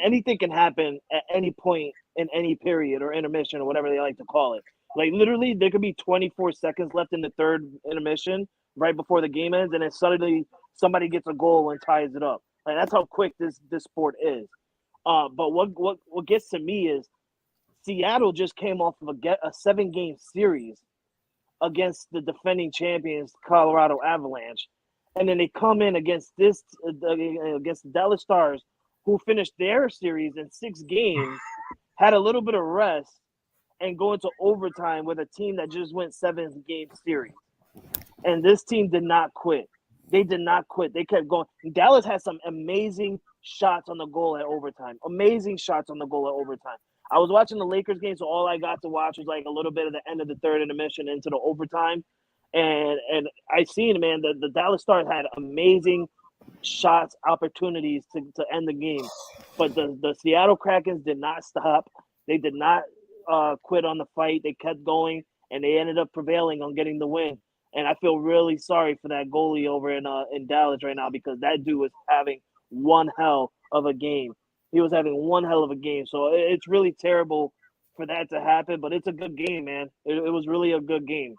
anything can happen at any point in any period or intermission or whatever they like to call it. Like literally, there could be 24 seconds left in the third intermission right before the game ends, and then suddenly somebody gets a goal and ties it up. Like that's how quick this sport is. But what gets to me is Seattle just came off of a 7-game series against the defending champions, Colorado Avalanche, and then they come in against against the Dallas Stars, who finished their series in 6 games, had a little bit of rest, and go into overtime with a team that just went 7-game series. And this team did not quit. They did not quit. They kept going. Dallas had some amazing shots on the goal at overtime. Amazing shots on the goal at overtime. I was watching the Lakers game, so all I got to watch was like a little bit of the end of the third intermission into the overtime. And I seen, man, the Dallas Stars had amazing shots, opportunities to end the game. But the Seattle Krakens did not stop. They did not quit on the fight. They kept going, and they ended up prevailing on getting the win. And I feel really sorry for that goalie over in Dallas right now because that dude was having one hell of a game. He was having one hell of a game. So it's really terrible for that to happen, but it's a good game, man. It was really a good game.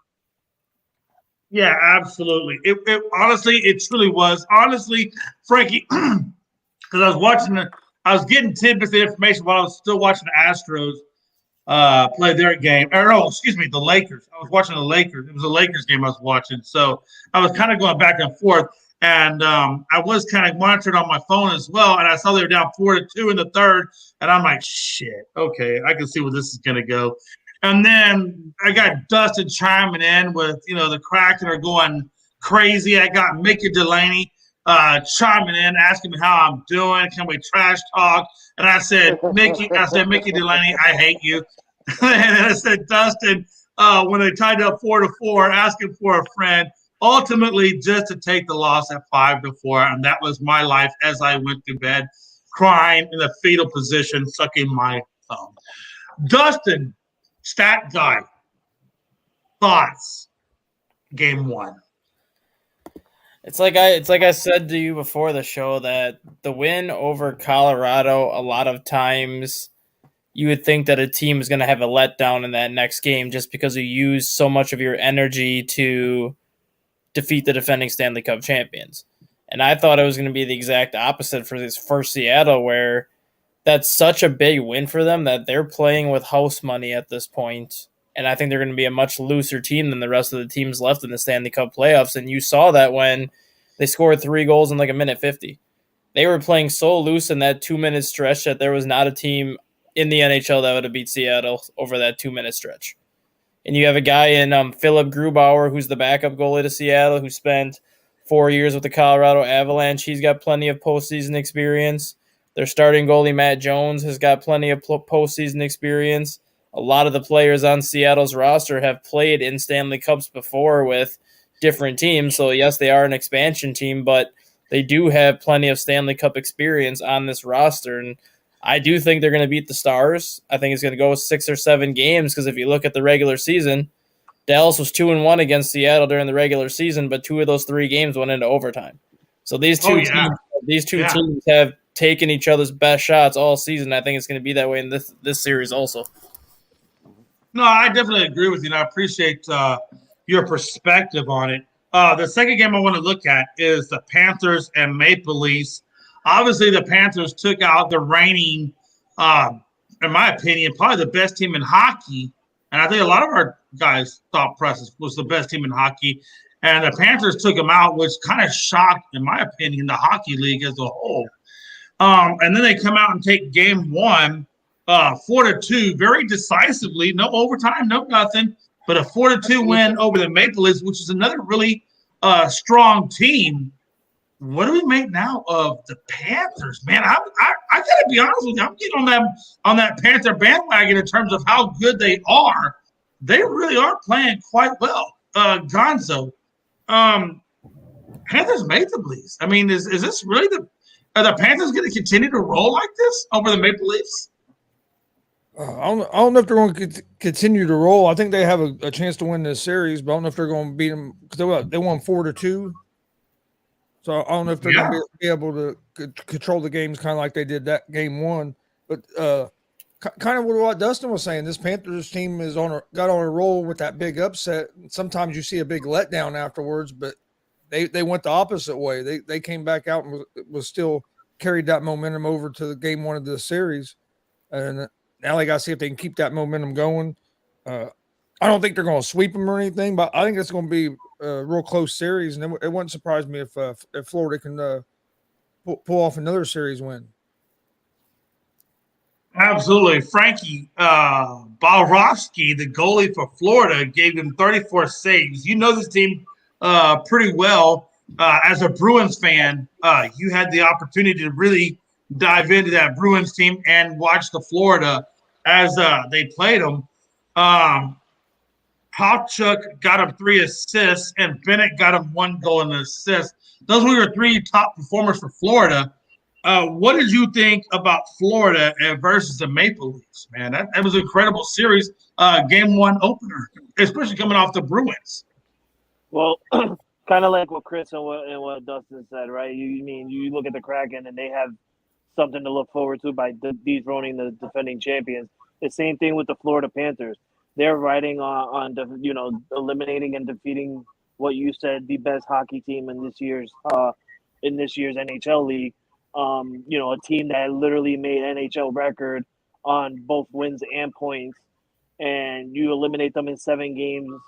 Yeah, absolutely. It honestly, it truly was. Honestly, Frankie, because I was getting tidbits of information while I was still watching the Astros play their game. Or no, excuse me, the Lakers. I was watching the Lakers. It was a Lakers game I was watching. So I was kind of going back and forth. And I was kind of monitoring on my phone as well. And I saw they were down 4-2 in the third. And I'm like, shit, okay, I can see where this is going to go. And then I got Dustin chiming in with, the Kraken are going crazy. I got Mickey Delaney chiming in, asking me how I'm doing. Can we trash talk? And I said, Mickey Delaney, I hate you. And I said, Dustin, when they tied up 4-4, asking for a friend. Ultimately, just to take the loss at 5-4, and that was my life as I went to bed, crying in a fetal position, sucking my thumb. Dustin, stat guy, thoughts, game 1. It's like I said to you before the show that the win over Colorado, a lot of times you would think that a team is going to have a letdown in that next game just because you use so much of your energy to defeat the defending Stanley Cup champions. And I thought it was going to be the exact opposite for Seattle, where that's such a big win for them that they're playing with house money at this point. And I think they're going to be a much looser team than the rest of the teams left in the Stanley Cup playoffs. And you saw that when they scored 3 goals in like a minute 50. They were playing so loose in that 2-minute stretch that there was not a team in the NHL that would have beat Seattle over that 2-minute stretch. And you have a guy in Philip Grubauer, who's the backup goalie to Seattle, who spent 4 years with the Colorado Avalanche. He's got plenty of postseason experience. Their starting goalie, Matt Jones, has got plenty of postseason experience. A lot of the players on Seattle's roster have played in Stanley Cups before with different teams. So, yes, they are an expansion team, but they do have plenty of Stanley Cup experience on this roster. And I do think they're going to beat the Stars. I think it's going to go 6 or 7 games because if you look at the regular season, Dallas was 2-1 against Seattle during the regular season, but 2 of those 3 games went into overtime. So these two teams have taken each other's best shots all season. I think it's going to be that way in this series also. No, I definitely agree with you, and I appreciate your perspective on it. The second game I want to look at is the Panthers and Maple Leafs. Obviously, the Panthers took out the reigning in my opinion, probably the best team in hockey. And I think a lot of our guys thought Press was the best team in hockey. And the Panthers took them out, which kind of shocked, in my opinion, the hockey league as a whole. And then they come out and take game one, 4-2, very decisively, no overtime, no nothing, but a 4-2 win over the Maple Leafs, which is another really strong team. What do we make now of the Panthers, man? I gotta be honest with you. I'm getting on that Panther bandwagon in terms of how good they are. They really are playing quite well. Gonzo, Panthers made the Leafs. I mean, is this really are the Panthers going to continue to roll like this over the Maple Leafs? I don't know if they're going to continue to roll. I think they have a chance to win this series, but I don't know if they're going to beat them because they won 4-2. So I don't know if they're going to be able to control the games kind of like they did that game one. But kind of what Dustin was saying, this Panthers team is got on a roll with that big upset. Sometimes you see a big letdown afterwards, but they went the opposite way. They came back out and was still carried that momentum over to the game one of the series. And now they got to see if they can keep that momentum going. I don't think they're going to sweep them or anything, but I think it's going to be a real close series. And it wouldn't surprise me if Florida can pull off another series win. Absolutely. Frankie Balrovsky, the goalie for Florida, gave him 34 saves. You know this team pretty well. As a Bruins fan, you had the opportunity to really dive into that Bruins team and watch the Florida as they played them. Hawchuk got him 3 assists, and Bennett got him 1 goal and an assist. Those were your 3 top performers for Florida. What did you think about Florida versus the Maple Leafs, man? That was an incredible series, game one opener, especially coming off the Bruins. Well, kind of like what Chris and what Dustin said, right? You look at the Kraken and they have something to look forward to by dethroning the defending champions. The same thing with the Florida Panthers. They're riding on eliminating and defeating what you said the best hockey team in this year's NHL league. A team that literally made NHL record on both wins and points, and you eliminate them in 7 games,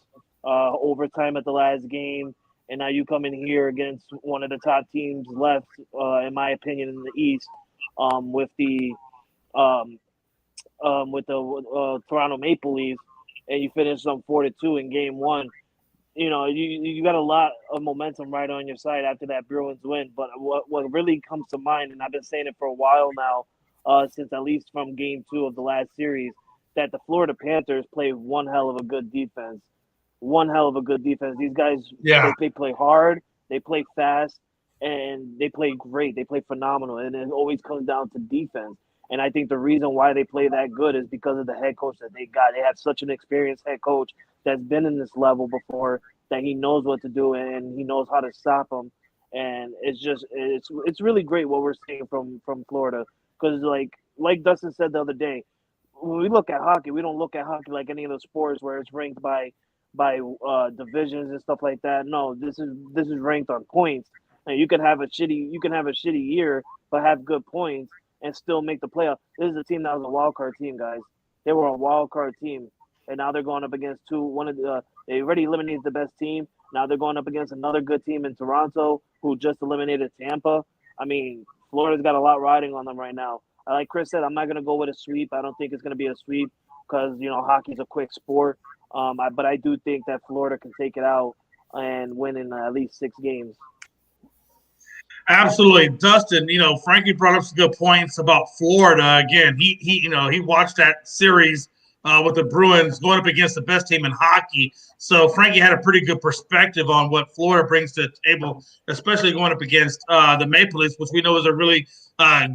overtime at the last game, and now you come in here against one of the top teams left, in my opinion, in the East, with the Toronto Maple Leafs, and you finish them 4-2 in game one. You got a lot of momentum right on your side after that Bruins win. But what really comes to mind, and I've been saying it for a while now, since at least from game 2 of the last series, that the Florida Panthers play one hell of a good defense. One hell of a good defense. These guys, they play hard, they play fast, and they play great. They play phenomenal, and it always comes down to defense. And I think the reason why they play that good is because of the head coach that they got. They have such an experienced head coach that's been in this level before, that he knows what to do and he knows how to stop them. And it's really great what we're seeing from Florida. Because like Dustin said the other day, when we look at hockey, we don't look at hockey like any of the sports where it's ranked by divisions and stuff like that. No, this is ranked on points. And you can have a shitty year but have good points and still make the playoff. This is a team that was a wild card team, guys. They were a wild card team, and now they're going up against they already eliminated the best team. Now they're going up against another good team in Toronto, who just eliminated Tampa. I mean, Florida's got a lot riding on them right now. Like Chris said, I'm not going to go with a sweep. I don't think it's going to be a sweep because hockey's a quick sport. But I do think that Florida can take it out and win in at least 6 games. Absolutely, Dustin. Frankie brought up some good points about Florida. Again, he watched that series with the Bruins going up against the best team in hockey. So Frankie had a pretty good perspective on what Florida brings to the table, especially going up against the Maple Leafs, which we know is a really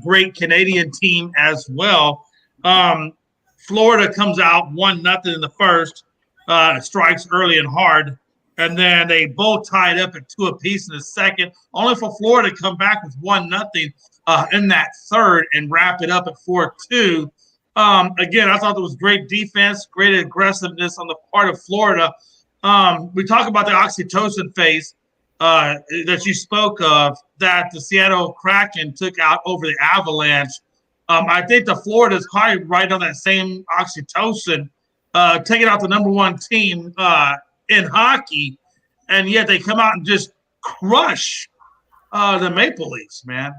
great Canadian team as well. Florida comes out 1-0 in the first, strikes early and hard. And then they both tied up at 2 apiece in the second, only for Florida to come back with 1-0 in that third and wrap it up at 4-2. Again, I thought there was great defense, great aggressiveness on the part of Florida. We talk about the oxytocin phase that you spoke of that the Seattle Kraken took out over the Avalanche. I think the Florida is probably right on that same oxytocin, taking out the number one team in hockey, and yet they come out and just crush the Maple Leafs, man.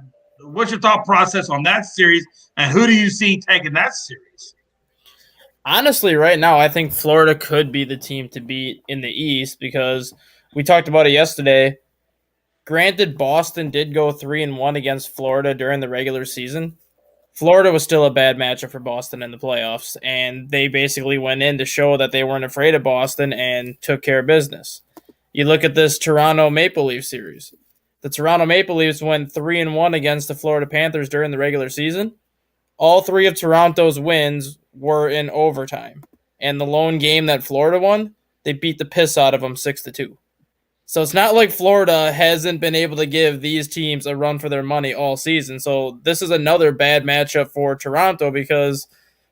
What's your thought process on that series, and who do you see taking that series? Honestly, right now, I think Florida could be the team to beat in the East because we talked about it yesterday. Granted, Boston did go 3-1 against Florida during the regular season. Florida was still a bad matchup for Boston in the playoffs, and they basically went in to show that they weren't afraid of Boston and took care of business. You look at this Toronto Maple Leaf series. The Toronto Maple Leafs went 3-1 against the Florida Panthers during the regular season. All three of Toronto's wins were in overtime. And the lone game that Florida won, they beat the piss out of them 6-2. So it's not like Florida hasn't been able to give these teams a run for their money all season. So this is another bad matchup for Toronto because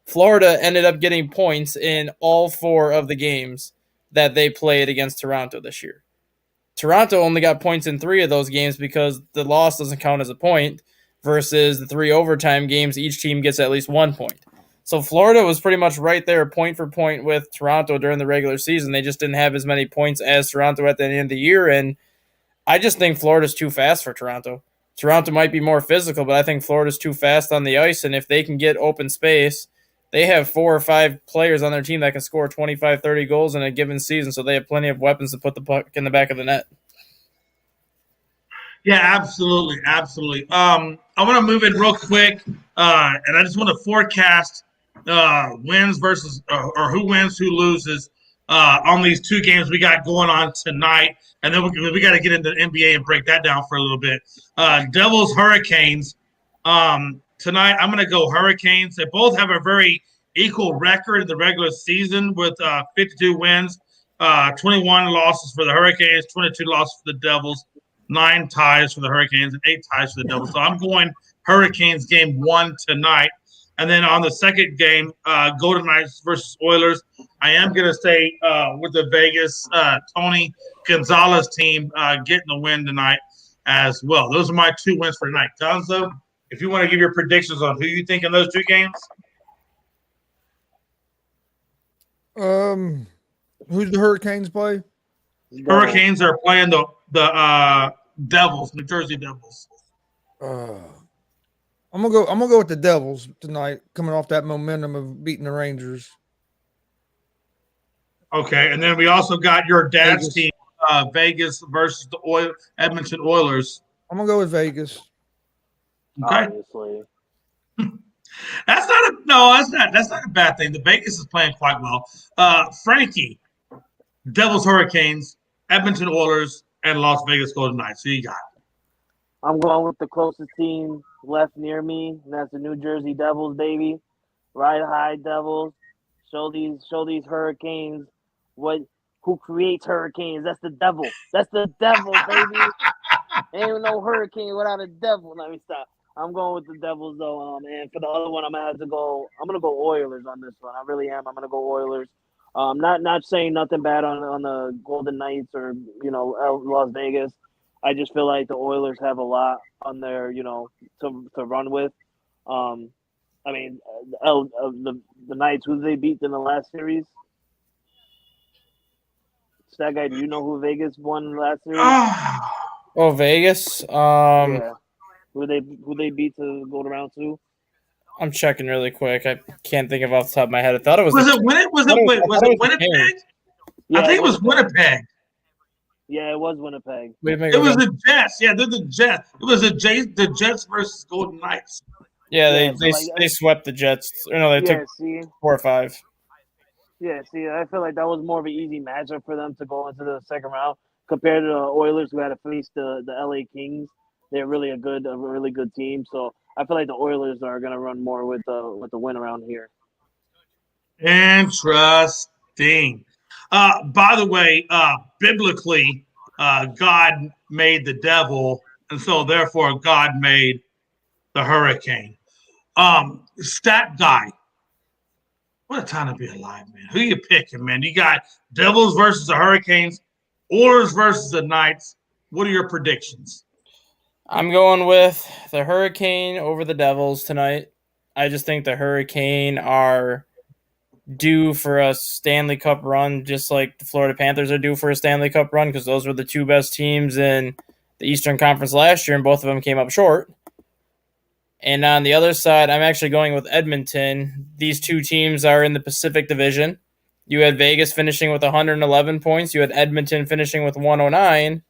Florida ended up getting points in all 4 of the games that they played against Toronto this year. Toronto only got points in 3 of those games because the loss doesn't count as a point versus the 3 overtime games, each team gets at least 1 point. So Florida was pretty much right there point for point with Toronto during the regular season. They just didn't have as many points as Toronto at the end of the year, and I just think Florida's too fast for Toronto. Toronto might be more physical, but I think Florida's too fast on the ice, and if they can get open space, they have 4 or 5 players on their team that can score 25, 30 goals in a given season, so they have plenty of weapons to put the puck in the back of the net. Yeah, absolutely, absolutely. I want to move in real quick, and I just want to forecast wins versus or who wins, who loses on these 2 games we got going on tonight, and then we got to get into the NBA and break that down for a little bit. Devils Hurricanes tonight. I'm going to go Hurricanes. They both have a very equal record in the regular season with 52 wins, 21 losses for the Hurricanes, 22 losses for the Devils. 9 ties for the Hurricanes and 8 ties for the Devils. So I'm going Hurricanes game 1 tonight. And then on the second game, Golden Knights versus Oilers, I am going to stay with the Vegas Tony Gonzalez team getting the win tonight as well. Those are my 2 wins for tonight. Gonzo, if you want to give your predictions on who you think in those 2 games. Who's the Hurricanes play? Hurricanes are playing the Devils, New Jersey Devils. I'm gonna go with the Devils tonight, coming off that momentum of beating the Rangers. Okay, and then we also got your dad's team, Vegas versus the Edmonton Oilers. I'm gonna go with Vegas. Okay, Obviously. that's not a bad thing. The Vegas is playing quite well. Frankie, Devils, Hurricanes, Edmonton Oilers, and Las Vegas Golden Knights. Who you got? I'm going with the closest team left near me, and that's the New Jersey Devils, baby. Ride high, Devils. Show these Hurricanes who creates hurricanes. That's the devil. That's the devil, baby. Ain't no hurricane without a devil. Let me stop. I'm going with the Devils though. And for the other one, I'm gonna go Oilers on this one. I really am. I'm gonna go Oilers. Not saying nothing bad on the Golden Knights or Las Vegas. I just feel like the Oilers have a lot on their to run with. The Knights, who they beat in the last series. That guy, do you know who Vegas won last series? Oh, Vegas. Yeah. Who they beat to go to round 2? I'm checking really quick. I can't think of off the top of my head. I thought it was. Was it Winnipeg? Yeah, I think it was Winnipeg. Yeah, it was Winnipeg. It was the Jets. Yeah, they're the Jets. It was the Jets versus Golden Knights. Yeah, they swept the Jets. They took 4 or 5. Yeah, see, I feel like that was more of an easy matchup for them to go into the second round compared to the Oilers, who had to face the LA Kings. They're really a really good team. So I feel like the Oilers are going to run more with the win around here. Interesting. By the way, biblically, God made the devil, and so therefore God made the hurricane. Stat guy. What a time to be alive, man. Who you picking, man? You got Devils versus the Hurricanes, Oilers versus the Knights. What are your predictions? I'm going with the Hurricane over the Devils tonight. I just think the Hurricane are due for a Stanley Cup run, just like the Florida Panthers are due for a Stanley Cup run, because those were the two best teams in the Eastern Conference last year, and both of them came up short. And on the other side, I'm actually going with Edmonton. These two teams are in the Pacific Division. You had Vegas finishing with 111 points. You had Edmonton finishing with 109,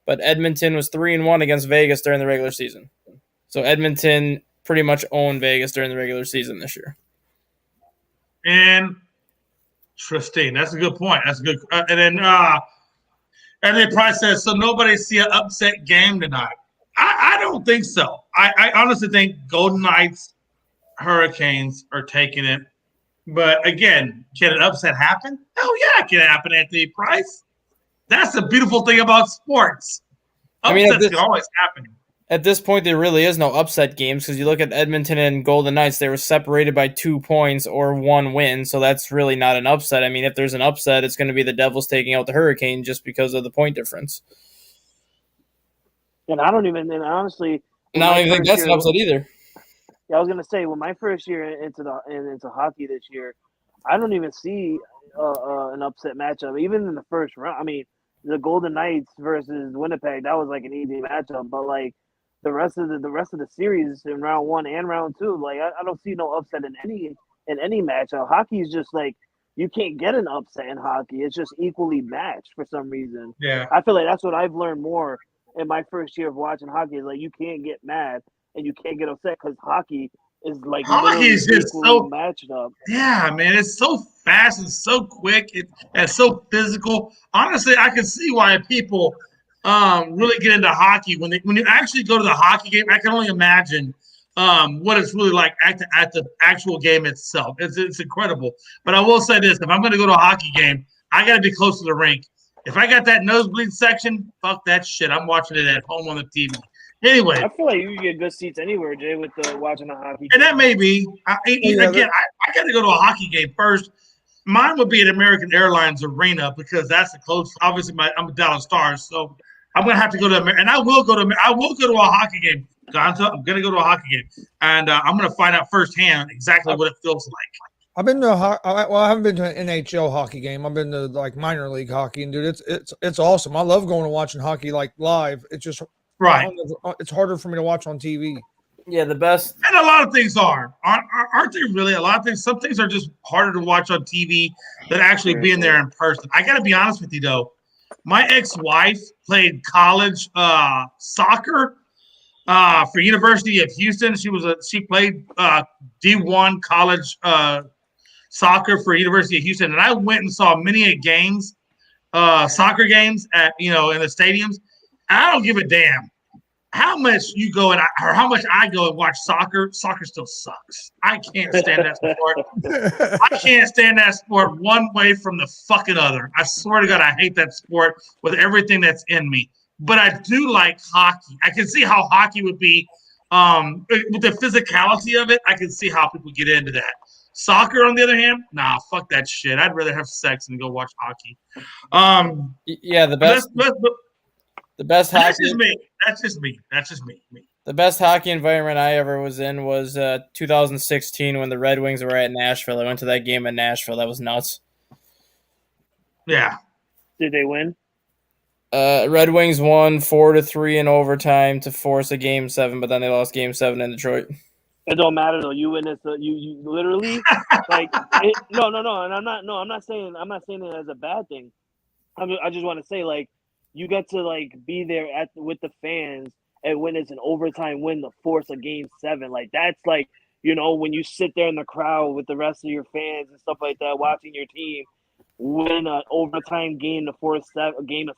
but Edmonton was 3-1 against Vegas during the regular season. So Edmonton pretty much owned Vegas during the regular season this year. Interesting. That's a good point. That's a good. And then Price says, so nobody see an upset game tonight. I don't think so. I honestly think Golden Knights, Hurricanes are taking it. But again, can an upset happen? Hell yeah, it can happen, Anthony Price. That's the beautiful thing about sports. Upsets can always happen. At this point, there really is no upset games, because you look at Edmonton and Golden Knights, they were separated by 2 points or 1 win, so that's really not an upset. I mean, if there's an upset, it's going to be the Devils taking out the Hurricane just because of the point difference. And I don't even, and honestly, I don't even think that's an upset either. Yeah, I was gonna say, when my first year into hockey this year, I don't even see an upset matchup, even in the first round. I mean, the Golden Knights versus Winnipeg, that was like an easy matchup, but like the rest of the series in round 1 and round 2, like I don't see no upset in any matchup. Hockey is just like, you can't get an upset in hockey. It's just equally matched for some reason. Yeah, I feel like that's what I've learned more in my first year of watching hockey. Is like, you can't get mad and you can't get upset, because hockey is like hockey is just so matched up. Yeah, man, it's so fast and so quick and so physical. Honestly, I can see why people really get into hockey when you actually go to the hockey game. I can only imagine what it's really like at the actual game itself. It's incredible. But I will say this: if I'm going to go to a hockey game, I got to be close to the rink. If I got that nosebleed section, fuck that shit. I'm watching it at home on the TV. Anyway, I feel like you can get good seats anywhere, Jay, with watching a hockey game. And that may be. I got to go to a hockey game first. Mine would be at American Airlines Arena, because that's the closest. Obviously, I'm a Dallas Stars, so I'm gonna have to go to and I will go to a hockey game. I'm gonna go to a hockey game, and I'm gonna find out firsthand exactly what it feels like. I've been to I haven't been to an NHL hockey game. I've been to like minor league hockey, and dude, it's awesome. I love going and watching hockey like live. It's just right. It's harder for me to watch on TV. Yeah, the best. And a lot of things aren't they really? A lot of things. Some things are just harder to watch on TV than actually being there in person. I got to be honest with you though. My ex-wife played college soccer for University of Houston. She played D1 college soccer for University of Houston, and I went and saw many games, soccer games at in the stadiums. I don't give a damn how much you go or how much I go and watch soccer. Soccer still sucks. I can't stand that sport. I can't stand that sport one way from the fucking other. I swear to God, I hate that sport with everything that's in me. But I do like hockey. I can see how hockey would be with the physicality of it. I can see how people get into that. Soccer, on the other hand, nah, fuck that shit. I'd rather have sex than go watch hockey. Yeah, the best. The best hockey. That's just me. The best hockey environment I ever was in was 2016 when the Red Wings were at Nashville. I went to that game in Nashville. That was nuts. Yeah. Did they win? Red Wings won 4-3 in overtime to force a Game 7, but then they lost Game 7 in Detroit. It don't matter though. You witnessed you literally like no, and I'm not saying it as a bad thing. I just want to say, like, you got to like be there with the fans and witness an overtime win to force a Game 7. Like, that's like, when you sit there in the crowd with the rest of your fans and stuff like that, watching your team win an overtime game to force a game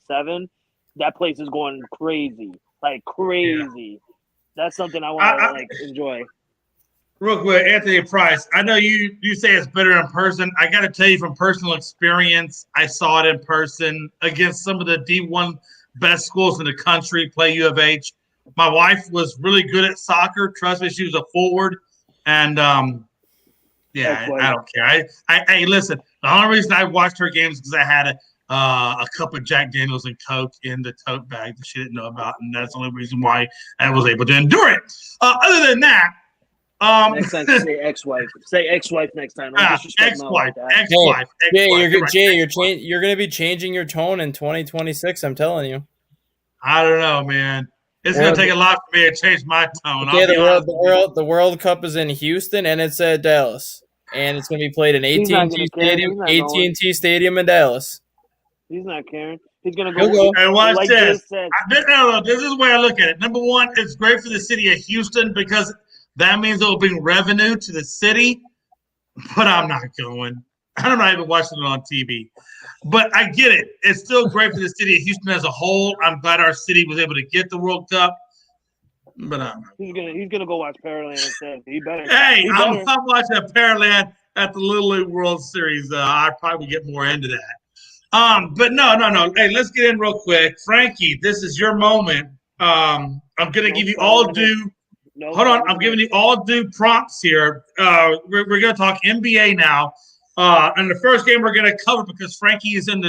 7, that place is going crazy, like crazy. Yeah. That's something I want to enjoy. Real quick, Anthony Price, I know you say it's better in person. I got to tell you from personal experience, I saw it in person against some of the D1 best schools in the country, play U of H. My wife was really good at soccer. Trust me, she was a forward. And, I don't care. I listen, the only reason I watched her games is because I had a cup of Jack Daniels and Coke in the tote bag that she didn't know about, and that's the only reason why I was able to endure it. Other than that, Next time, say ex-wife. Say ex-wife next time. Don't disrespect Mel like ex-wife, that. ex-wife, Jay, ex-wife. you're going to be changing your tone in 2026. I'm telling you. I don't know, man. It's gonna take a lot for me to change my tone. Okay, I'll be honest. the World Cup is in Houston and it's at Dallas, and it's going to be played in He's not gonna care. He's not going. AT&T Stadium in Dallas. He's not caring. He's gonna He'll go. go. And watch Like this. Jay said, This is the way I look at it. Number one, it's great for the city of Houston because that means it will bring revenue to the city. But I'm not going. I'm not even watching it on TV. But I get it. It's still great for the city of Houston as a whole. I'm glad our city was able to get the World Cup. But he's gonna go watch Pearland instead. He better. hey, He I'm better. watching a Pearland at the Little League World Series. I probably get more into that. But no. Hey, let's get in real quick. Frankie, this is your moment. I'm gonna give you all due. No, Hold on, I'm giving you all due prompts here. We're gonna talk NBA now. And the first game we're gonna cover because Frankie is in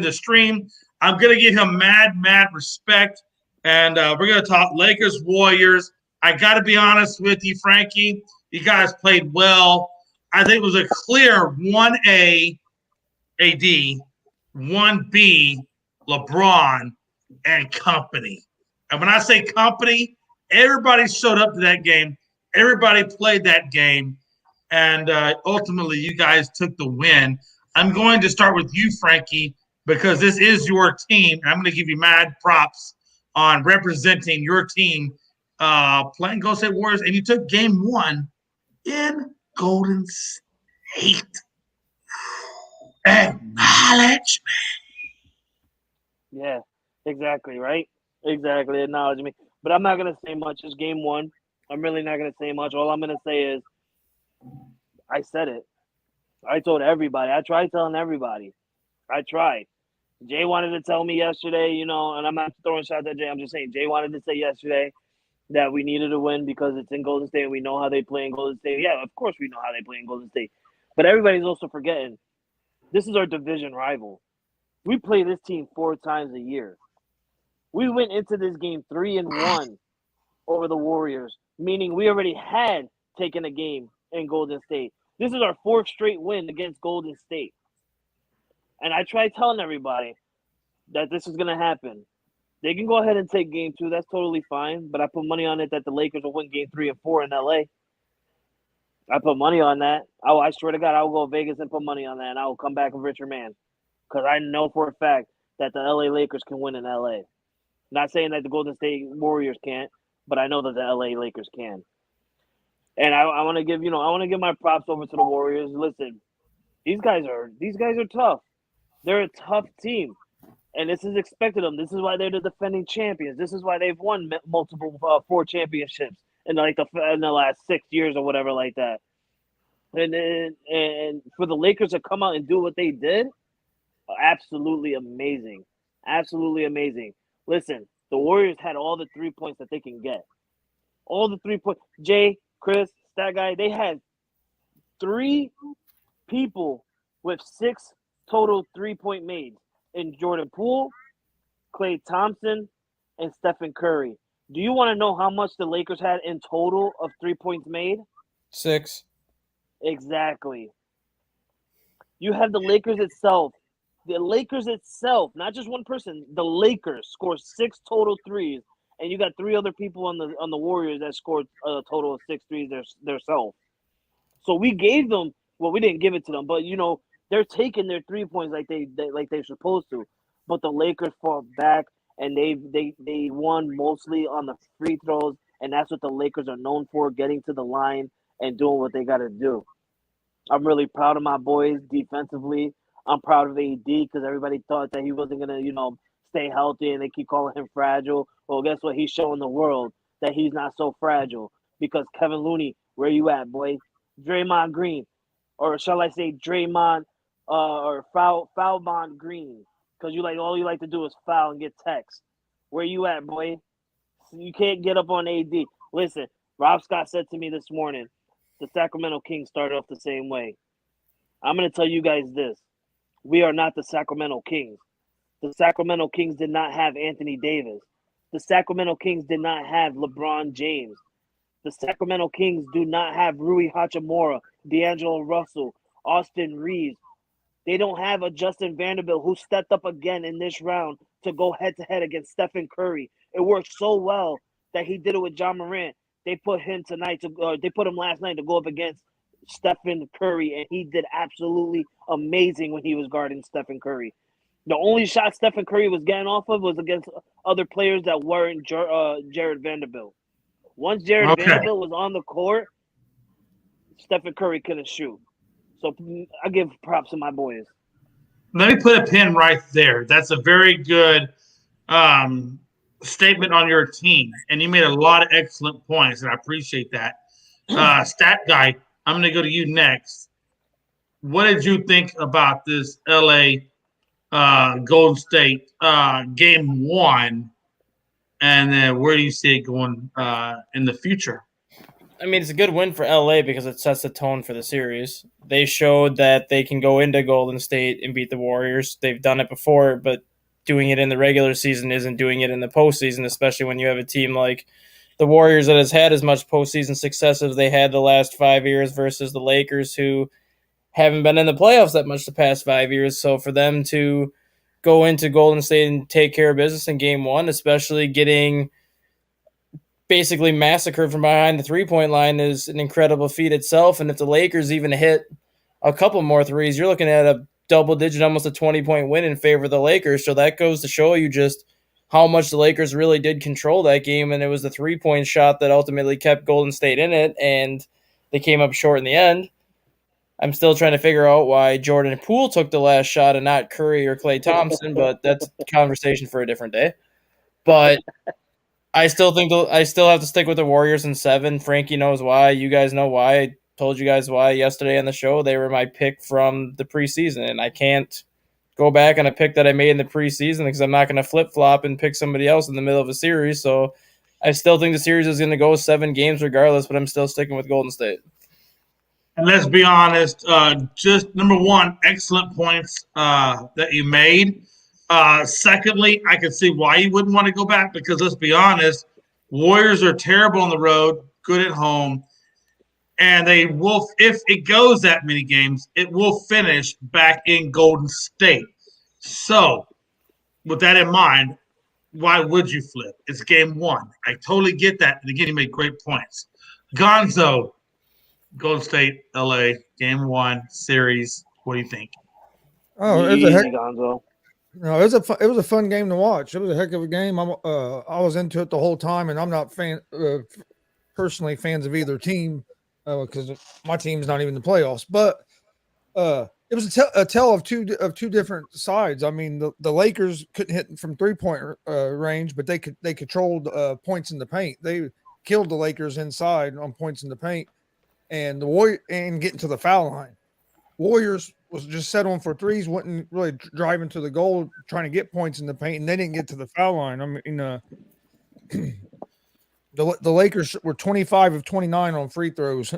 the stream. I'm gonna give him mad respect, and we're gonna talk Lakers Warriors. I got to be honest with you, Frankie. You guys played well. I think it was a clear 1A AD, 1B LeBron and company. And when I say company, everybody showed up to that game. Everybody played that game. And ultimately, you guys took the win. I'm going to start with you, Frankie, because this is your team. I'm going to give you mad props on representing your team playing Golden State Warriors. And you took game one in Golden State. Acknowledge. Yeah, exactly, right? Exactly, acknowledge me. But I'm not going to say much. It's game one. I'm really not going to say much. All I'm going to say is I said it. I told everybody. I tried telling everybody. I tried. Jay wanted to tell me yesterday, and I'm not throwing shots at Jay. I'm just saying Jay wanted to say yesterday that we needed a win because it's in Golden State and we know how they play in Golden State. Yeah, of course we know how they play in Golden State. But everybody's also forgetting this is our division rival. We play this team 4 times a year. We went into this game 3-1 over the Warriors, meaning we already had taken a game in Golden State. This is our 4th straight win against Golden State. And I tried telling everybody that this is going to happen. They can go ahead and take game 2. That's totally fine. But I put money on it that the Lakers will win game 3 and 4 in LA. I put money on that. I swear to God, I will go to Vegas and put money on that, and I will come back a richer man. Because I know for a fact that the LA Lakers can win in LA. Not saying that the Golden State Warriors can't, but I know that the LA Lakers can. And I want to give my props over to the Warriors. Listen, these guys are tough. They're a tough team, and this is expected of them. This is why they're the defending champions. This is why they've won multiple 4 championships in the last 6 years or whatever like that. And for the Lakers to come out and do what they did, absolutely amazing, absolutely amazing. Listen, the Warriors had all the 3 points that they can get, all the 3 points. Jay, Chris, that guy, they had 3 people with 6 total 3-point made in Jordan Poole, Klay Thompson, and Stephen Curry. Do you want to know how much the Lakers had in total of 3 points made? 6. Exactly. You have the Lakers itself. The Lakers itself, not just one person. The Lakers scored 6 total threes, and you got 3 other people on the Warriors that scored a total of 6 threes themselves. So we gave them. Well, we didn't give it to them, but they're taking their 3 points like they're supposed to. But the Lakers fought back, and they won mostly on the free throws, and that's what the Lakers are known for: getting to the line and doing what they got to do. I'm really proud of my boys defensively. I'm proud of AD because everybody thought that he wasn't gonna, stay healthy, and they keep calling him fragile. Well, guess what? He's showing the world that he's not so fragile. Because Kevin Looney, where you at, boy? Draymond Green, or shall I say Draymond, or Foulbond Green? Because all you like to do is foul and get text. Where you at, boy? You can't get up on AD. Listen, Rob Scott said to me this morning, the Sacramento Kings started off the same way. I'm going to tell you guys this. We are not the Sacramento Kings. The Sacramento Kings did not have Anthony Davis. The Sacramento Kings did not have LeBron James. The Sacramento Kings do not have Rui Hachimura, D'Angelo Russell, Austin Reeves. They don't have a Justin Vanderbilt who stepped up again in this round to go head-to-head against Stephen Curry. It worked so well that he did it with John Morant. They put him they put him last night to go up against Stephen Curry, and he did absolutely amazing when he was guarding Stephen Curry. The only shot Stephen Curry was getting off of was against other players that weren't Jared Vanderbilt. Once Jared Vanderbilt was on the court, Stephen Curry couldn't shoot. So I give props to my boys. Let me put a pin right there. That's a very good statement on your team, and you made a lot of excellent points, and I appreciate that. Stat guy, I'm going to go to you next. What did you think about this LA Golden State game 1, and then where do you see it going in the future? I mean, it's a good win for LA because it sets the tone for the series. They showed that they can go into Golden State and beat the Warriors. They've done it before, but doing it in the regular season isn't doing it in the postseason, especially when you have a team like the Warriors that has had as much postseason success as they had the last 5 years versus the Lakers, who haven't been in the playoffs that much the past 5 years. So for them to go into Golden State and take care of business in game 1, especially getting basically massacred from behind the three-point line, is an incredible feat itself. And if the Lakers even hit a couple more threes, you're looking at a double-digit, almost a 20-point win in favor of the Lakers. So that goes to show you just how much the Lakers really did control that game, and it was the three-point shot that ultimately kept Golden State in it, and they came up short in the end. I'm still trying to figure out why Jordan Poole took the last shot and not Curry or Klay Thompson, but that's a conversation for a different day. But I still think I still have to stick with the Warriors in 7. Frankie knows why. You guys know why. I told you guys why yesterday on the show. They were my pick from the preseason, and I can't go back on a pick that I made in the preseason because I'm not going to flip-flop and pick somebody else in the middle of a series. So I still think the series is going to go 7 games regardless, but I'm still sticking with Golden State. And let's be honest, just number one, excellent points that you made. Secondly, I can see why you wouldn't want to go back because let's be honest, Warriors are terrible on the road, good at home, and they will. If it goes that many games, it will finish back in Golden State. So, with that in mind, why would you flip? It's game 1. I totally get that. And again, you made great points. Gonzo, Golden State, LA, game 1 series. What do you think? Oh, it was Easy, a heck. Gonzo. No, it was a fun game to watch. It was a heck of a game. I was into it the whole time, and I'm not personally fans of either team because my team's not even in the playoffs. But it was a tell of two different sides. I mean, the Lakers couldn't hit from 3-point range, but they controlled points in the paint. They killed the Lakers inside on points in the paint, and and getting to the foul line. Warriors was just settling for threes, wasn't really driving to the goal, trying to get points in the paint, and they didn't get to the foul line. I mean, the Lakers were 25 of 29 on free throws.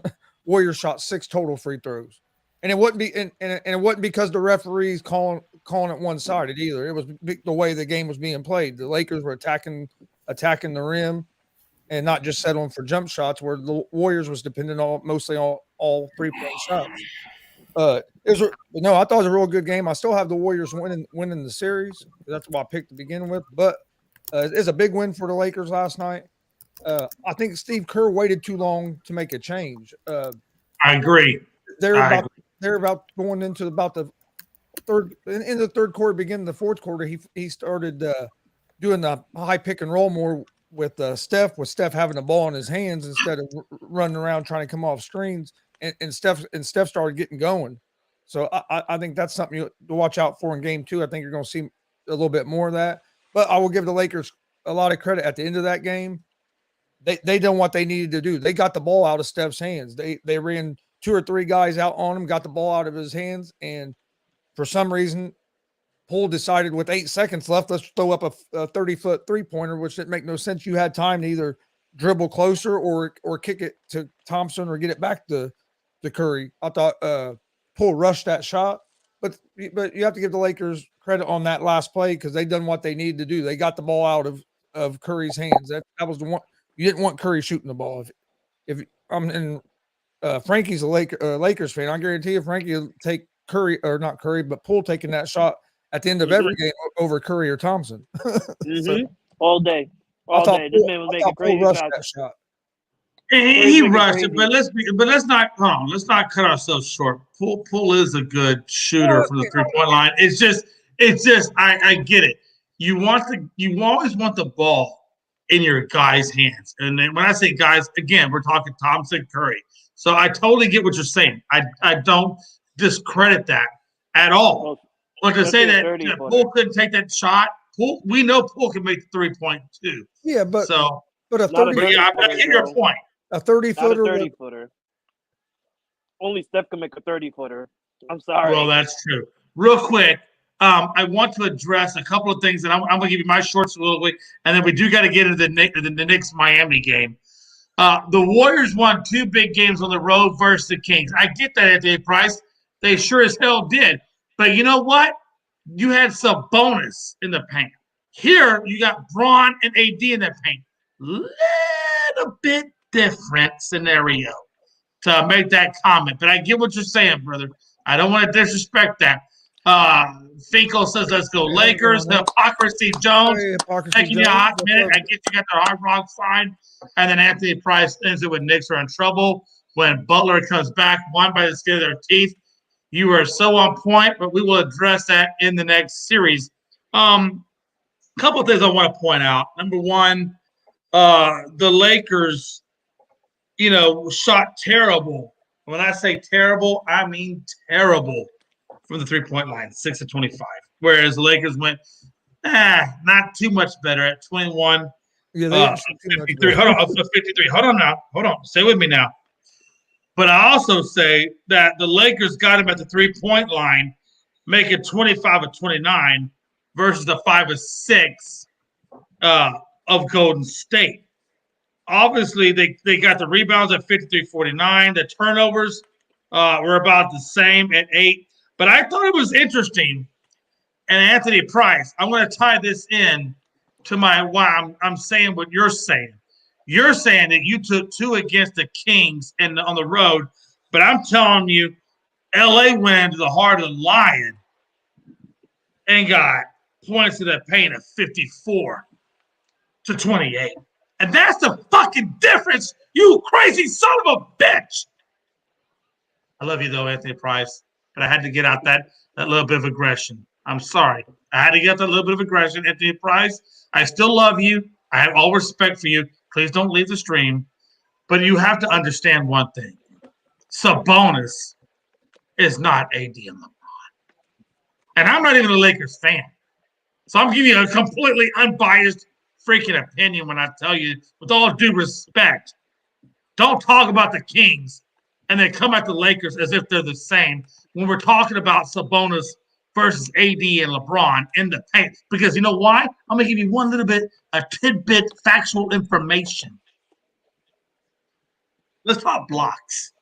Warriors shot 6 total free throws, and it wouldn't be and it wasn't because the referees calling it one-sided either. It was the way the game was being played. The Lakers were attacking the rim and not just settling for jump shots, where the Warriors was dependent on mostly on all 3-point shots. I thought it was a real good game. I still have the Warriors winning the series. That's what I picked to begin with. But it's a big win for the Lakers last night. I think Steve Kerr waited too long to make a change. I agree. They're about going into about the third in the third quarter, beginning the fourth quarter. He started doing the high pick and roll more with Steph having the ball in his hands instead of running around trying to come off screens. And Steph started getting going. So I think that's something to watch out for in game 2. I think you're going to see a little bit more of that. But I will give the Lakers a lot of credit at the end of that game. They done what they needed to do. They got the ball out of Steph's hands. They ran 2 or 3 guys out on him, got the ball out of his hands, and for some reason, Poole decided with 8 seconds left, let's throw up a 30-foot three-pointer, which didn't make no sense. You had time to either dribble closer or kick it to Thompson or get it back to Curry. I thought Poole rushed that shot, but you have to give the Lakers credit on that last play because they done what they needed to do. They got the ball out of Curry's hands. That was the one. You didn't want Curry shooting the ball. if I'm in Frankie's a Lakers fan, I guarantee you Frankie will take Curry or not Curry, but Poole taking that shot at the end of every game over Curry or Thompson. So, All day. All day. This man was making crazy shots. That shot. He rushed it, but let's not cut ourselves short. Poole is a good shooter from the 3-point line. It's just I get it. You always want the ball in your guys' hands. And then when I say guys, again, we're talking Thompson, Curry. So I totally get what you're saying. I don't discredit that at all. But to say that Poole couldn't take that shot, we know Poole can make the 3-point too. Yeah, but a 30. I get your point. A 30-footer. 30-footer. Only Steph can make a 30-footer. I'm sorry. Well, that's true. Real quick, I want to address a couple of things, and I'm going to give you my shorts a little bit, and then we do got to get into the Knicks-Miami game. The Warriors won 2 big games on the road versus the Kings. I get that, Anthony Price. They sure as hell did. But you know what? You had some bonus in the paint. Here, you got Braun and AD in the paint. Little bit different scenario to make that comment. But I get what you're saying, brother. I don't want to disrespect that. Finkel says, let's go Lakers. The Hypocrisy Jones taking you a hot minute. I get you got the Hard Rock sign. And then Anthony Price ends it with Knicks are in trouble. When Butler comes back, won by the skin of their teeth. You are so on point, but we will address that in the next series. A couple of things I want to point out. Number one, the Lakers, shot terrible. When I say terrible, I mean terrible from the 3-point line, 6 of 25. Whereas the Lakers went, not too much better at 21. Yeah, 53. Hold on, 53. Hold on now. Hold on. Stay with me now. But I also say that the Lakers got him at the 3-point line, making 25 of 29 versus the 5 of 6 of Golden State. Obviously, they got the rebounds at 53-49. The turnovers were about the same at 8. But I thought it was interesting. And Anthony Price, I want to tie this in to why I'm saying what you're saying. You're saying that you took 2 against the Kings on the road, but I'm telling you, LA went into the heart of the lion and got points to the paint of 54 to 28. And that's the fucking difference, you crazy son of a bitch. I love you, though, Anthony Price, but I had to get out that little bit of aggression. I'm sorry. I had to get that little bit of aggression, Anthony Price. I still love you. I have all respect for you. Please don't leave the stream. But you have to understand one thing. Sabonis is not AD and LeBron. And I'm not even a Lakers fan. So I'm giving you a completely unbiased freaking opinion when I tell you, with all due respect, don't talk about the Kings and then come at the Lakers as if they're the same when we're talking about Sabonis versus AD and LeBron in the paint. Because you know why? I'm going to give you one little bit, a tidbit factual information. Let's talk blocks.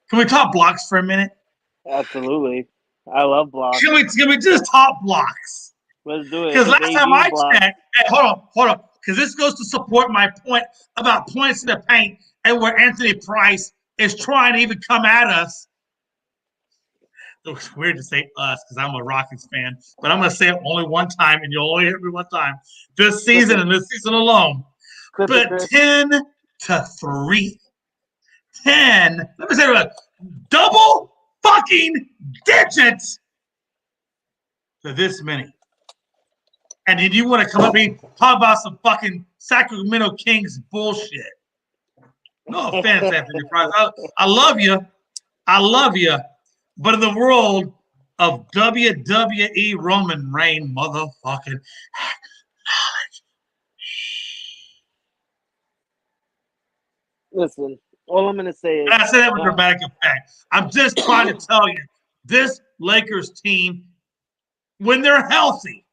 Can we talk blocks for a minute? Absolutely. I love blocks. Can we just talk blocks? Let's do it. Because last time I checked, hold on. Because this goes to support my point about points in the paint and where Anthony Price is trying to even come at us. It's weird to say us because I'm a Rockets fan, but I'm going to say it only one time, and you'll only hear me one time. This season and this season alone. But 10-3. 10. Let me say it. Double fucking digits to this many. And then you want to come up and talk about some fucking Sacramento Kings bullshit. No offense, Anthony Price. I love you. I love you. But in the world of WWE Roman Reigns motherfucking knowledge. Listen, all I'm going to say is... I say that with dramatic effect. I'm just trying to tell you, this Lakers team, when they're healthy,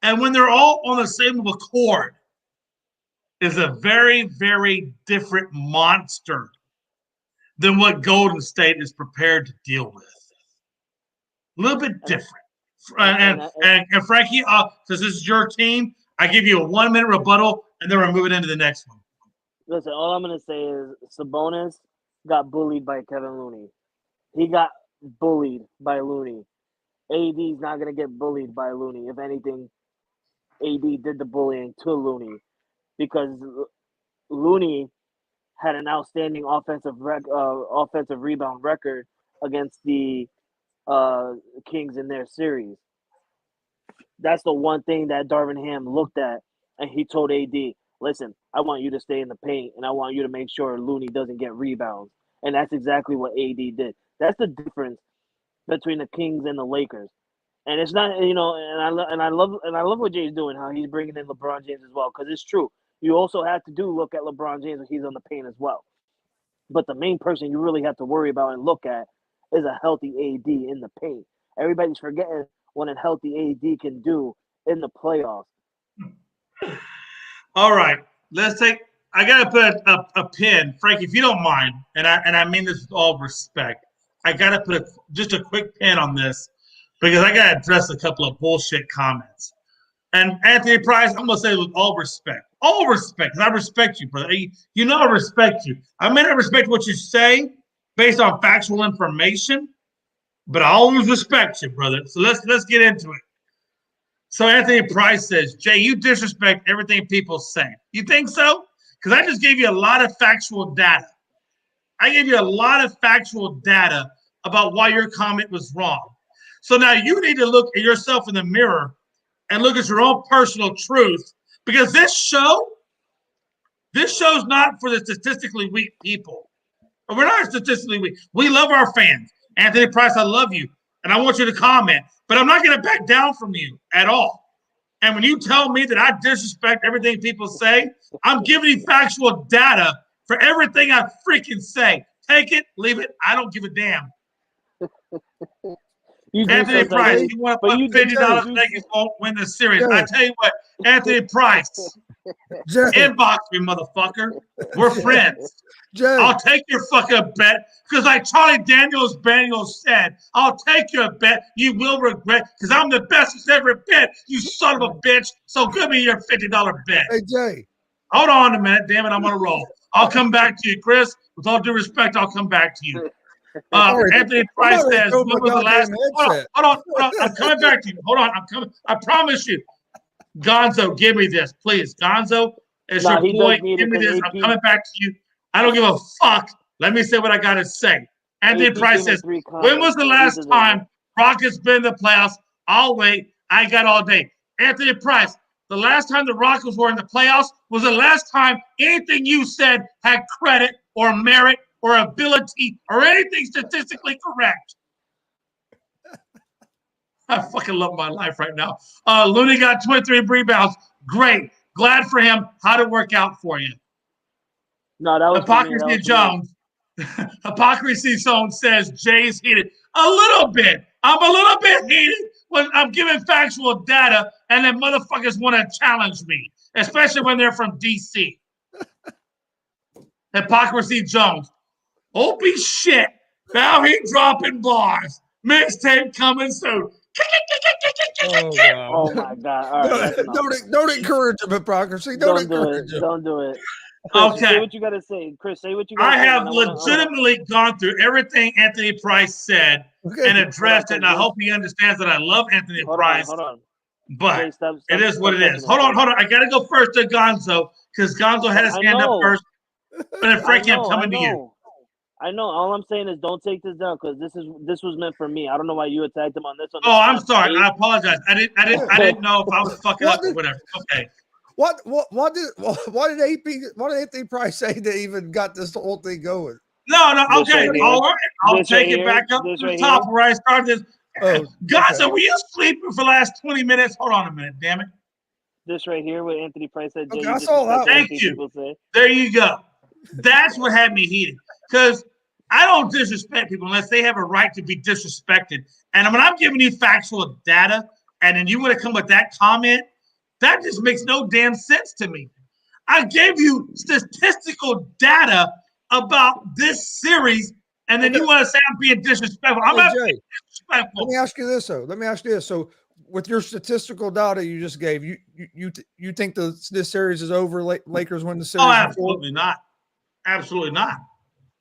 and when they're all on the same accord, is a very, very different monster than what Golden State is prepared to deal with. A little bit different. And Frankie, since this is your team, I give you a 1-minute rebuttal, and then we're moving into the next one. Listen, all I'm gonna say is Sabonis got bullied by Kevin Looney. He got bullied by Looney. AD's not gonna get bullied by Looney. If anything, AD did the bullying to Looney because Looney had an outstanding offensive rebound record against the Kings in their series. That's the one thing that Darvin Ham looked at, and he told AD, "Listen, I want you to stay in the paint, and I want you to make sure Looney doesn't get rebounds." And that's exactly what AD did. That's the difference between the Kings and the Lakers. And it's not, and I love what Jay's doing, how he's bringing in LeBron James as well, because it's true. You also have to look at LeBron James when he's on the paint as well. But the main person you really have to worry about and look at is a healthy AD in the paint. Everybody's forgetting what a healthy AD can do in the playoffs. All right, I gotta put a pin, Frank, if you don't mind, and I mean this with all respect. I gotta put just a quick pin on this because I gotta address a couple of bullshit comments. And Anthony Price, I'm gonna say with all respect, because I respect you, brother. You know I respect you. I may not respect what you say based on factual information, but I always respect you, brother. So let's get into it. So Anthony Price says, Jay, you disrespect everything people say. You think so? Because I just gave you a lot of factual data. I gave you a lot of factual data about why your comment was wrong. So now you need to look at yourself in the mirror and look at your own personal truth, because this show's not for the statistically weak people. We're not statistically weak. We love our fans. Anthony Price, I love you, and I want you to comment, but I'm not going to back down from you at all. And when you tell me that I disrespect everything people say, I'm giving you factual data for everything I freaking say. Take it, leave it. I don't give a damn. Anthony Price, you want to put $50 Vegas won't win the series. I tell you what, Anthony Price, inbox me, motherfucker. We're friends. I'll take your fucking bet because, like Charlie Daniels said, I'll take your bet. You will regret because I'm the best that's ever been. You son of a bitch. So give me your $50 bet. Hey Jay, hold on a minute, damn it. I'm on a roll. I'll come back to you, Chris. With all due respect, I'll come back to you. Anthony Price says, when was the last? Hold on. I'm coming back to you. Hold on. I'm coming. I promise you. Gonzo, give me this, please. Gonzo, as your boy, give me this. I'm coming back to you. I don't give a fuck. Let me say what I got to say. Anthony Price says, when was the last time Rockets been in the playoffs? I'll wait. I got all day. Anthony Price, the last time the Rockets were in the playoffs was the last time anything you said had credit or merit or ability or anything statistically correct. I fucking love my life right now. Looney got 23 rebounds. Great. Glad for him. How'd it work out for you? No, that was Hypocrisy Jones. Hypocrisy Zone says Jay's heated. A little bit. I'm a little bit heated when I'm giving factual data and then motherfuckers want to challenge me, especially when they're from DC. Hypocrisy Jones. Opie shit. Now he dropping bars. Mixtape coming soon. Oh my God! All right, don't encourage him, hypocrisy. Don't encourage him. Don't do it. Chris, okay. Say what you got to say, Chris. Say what you got to say. I have legitimately gone through everything Anthony Price said and addressed it, and I hope he understands that I love Anthony Price. Hold on. But stop, it is what it is. Hold on. I got to go first to Gonzo because Gonzo had his hand up first. And then Frankie, I'm coming to you. I know. All I'm saying is don't take this down because this was meant for me. I don't know why you attacked him on this one. Oh, I'm sorry. I apologize. I didn't know if I was fucking up or whatever. Okay. What did Anthony Price say that even got this whole thing going? No. Okay. All right. I'll take it back up to the top where I started this. Gonzo, were you sleeping for the last 20 minutes? Hold on a minute, damn it. This right here, what Anthony Price said. Okay, I saw that. Thank you. There you go. That's what had me heated because I don't disrespect people unless they have a right to be disrespected. And when I'm giving you factual data and then you want to come with that comment, that just makes no damn sense to me. I gave you statistical data about this series, and then you want to say I'm being disrespectful. I'm not being disrespectful. Let me ask you this, though. So with your statistical data you just gave, you think this series is over? Lakers win the series? Oh, absolutely not. Absolutely not.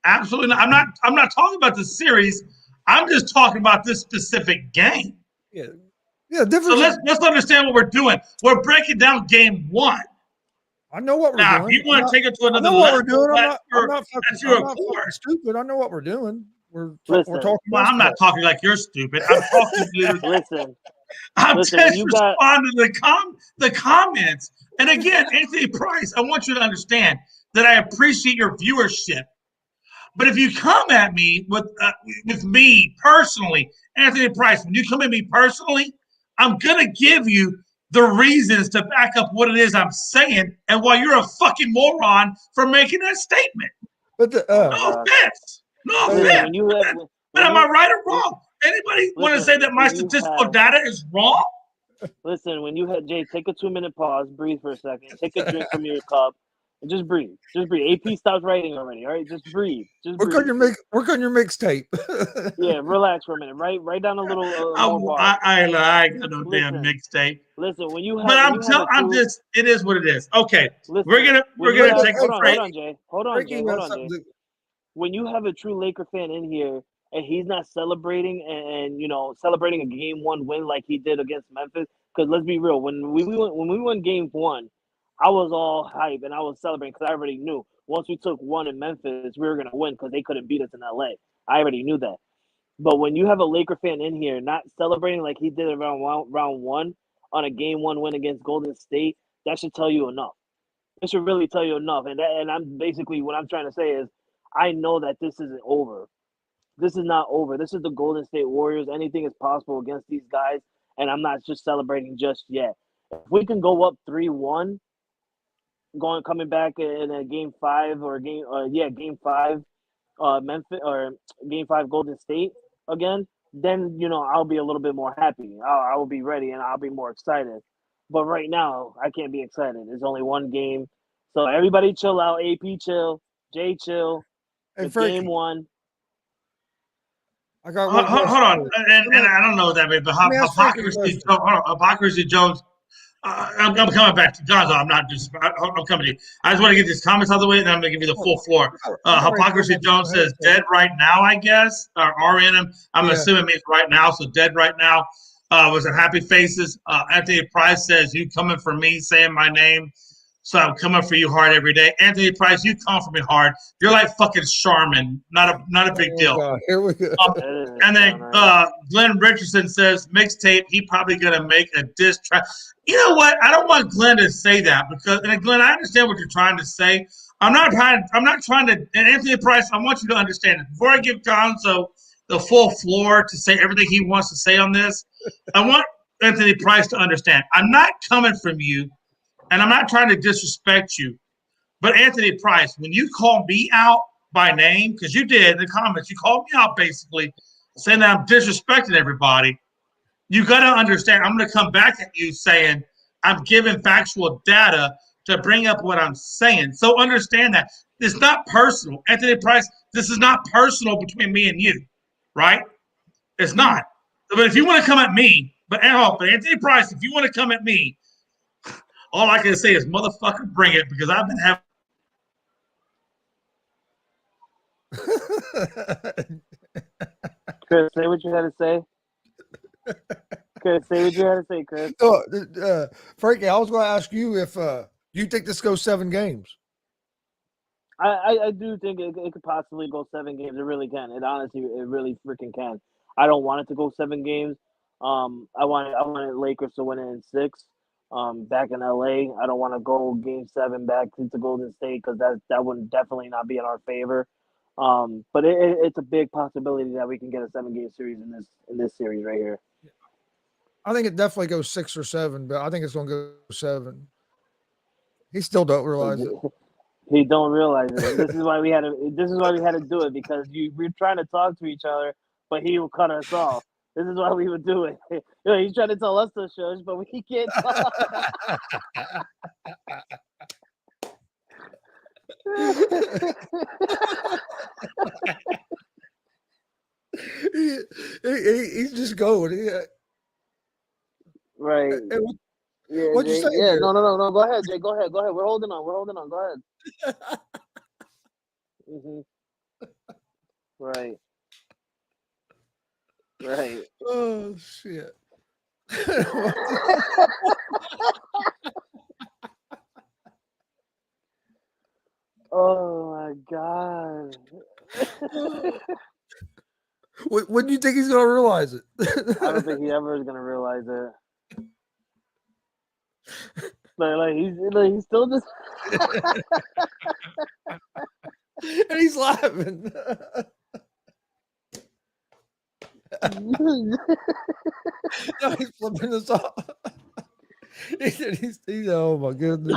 Absolutely not. I'm not talking about the series. I'm just talking about this specific game. Yeah. Yeah. So let's understand what we're doing. We're breaking down game one. I know what we're Now, doing. if you want to take it to another I know what level, we're doing. that's your fucking stupid. I know what we're doing. We're talking. Well, I'm not talking like you're stupid. I'm talking to Listen. I'm Listen, just responding to the comments. And again, Anthony Price, I want you to understand that I appreciate your viewership. But if you come at me with me personally, Anthony Price, when you come at me personally, I'm gonna give you the reasons to back up what it is I'm saying, and why you're a fucking moron for making that statement. But no offense. But am I right or wrong? Anybody want to say that my statistical data is wrong? Listen, when you had Jay, take a 2-minute pause, breathe for a second, take a drink from your cup, and just breathe. Just breathe. AP stops writing already. All right, just breathe. Work on your mixtape. Yeah, relax for a minute. Write down a little more bar. I got no damn mixtape. Listen, when you have, but it is what it is. Okay, listen, we're gonna take a break. Hold on, Jay. When you have a true Laker fan in here and he's not celebrating and celebrating a game one win like he did against Memphis, because let's be real, when we won game one, I was all hype and I was celebrating because I already knew once we took one in Memphis, we were gonna win because they couldn't beat us in LA. I already knew that. But when you have a Laker fan in here not celebrating like he did around round one on a game one win against Golden State, that should tell you enough. It should really tell you enough. And I'm basically what I'm trying to say is I know that this isn't over. This is not over. This is the Golden State Warriors. Anything is possible against these guys, and I'm not just celebrating just yet. If we can go up 3-1, coming back in a game 5 game 5, Memphis or game 5 Golden State again, then I'll be a little bit more happy. I will be ready and I'll be more excited. But right now, I can't be excited. It's only one game, so everybody chill out. AP chill, Jay chill. It's game one. I got hold on, and I don't know what that means, but Hypocrisy Jones. I'm coming back to Gonzo. I'm coming to you. I just want to get these comments out of the way, and then I'm going to give you the full floor. Hypocrisy Jones says dead right now, I guess, or RNM. I'm assuming it means right now, so dead right now. Was it Happy Faces? Anthony Price says, you coming for me, saying my name. So I'm coming for you hard every day. Anthony Price, you come for me hard. You're like fucking Charmin. Not a big deal. God. Here we go. And then Glenn Richardson says mixtape. He probably gonna make a diss track. You know what? I don't want Glenn to say that because, and Glenn, I understand what you're trying to say. I'm not trying to. And Anthony Price, I want you to understand it. Before I give Gonzo the full floor to say everything he wants to say on this, I want Anthony Price to understand. I'm not coming from you. And I'm not trying to disrespect you, but Anthony Price, when you call me out by name, because you did in the comments, you called me out basically saying that I'm disrespecting everybody, you got to understand, I'm going to come back at you saying I'm giving factual data to bring up what I'm saying. So understand that. It's not personal. Anthony Price, this is not personal between me and you, right? It's not. But if you want to come at me, but Anthony Price, if you want to come at me, all I can say is, motherfucker, bring it, because I've been having. Chris, say what you had to say. Chris, say what you had to say, Chris. Frankie, I was going to ask you if you think this goes 7 games. I do think it could possibly go 7 games. It really can. It really freaking can. I don't want it to go 7 games. I wanted Lakers to win it in 6. Back in LA, I don't want to go game 7 back into Golden State because that would definitely not be in our favor. But it's a big possibility that we can get a 7-game series in this series right here. I think it definitely goes 6 or 7, but I think it's going to go 7. He still don't realize it. He don't realize it. This is why we had to do it, because we're trying to talk to each other, but he will cut us off. This is why we would do it. He's trying to tell us to shush, but we can't talk. He's just going. Right. Hey, Yeah, what'd you Jay. say Yeah, there? no. Go ahead, Jay. Go ahead. We're holding on. Go ahead. Right. Right. Oh shit! Oh my God. When do you think he's gonna realize it? I don't think he ever is gonna realize it. He's still just. And he's laughing. No, he's flipping this off. He's oh my goodness.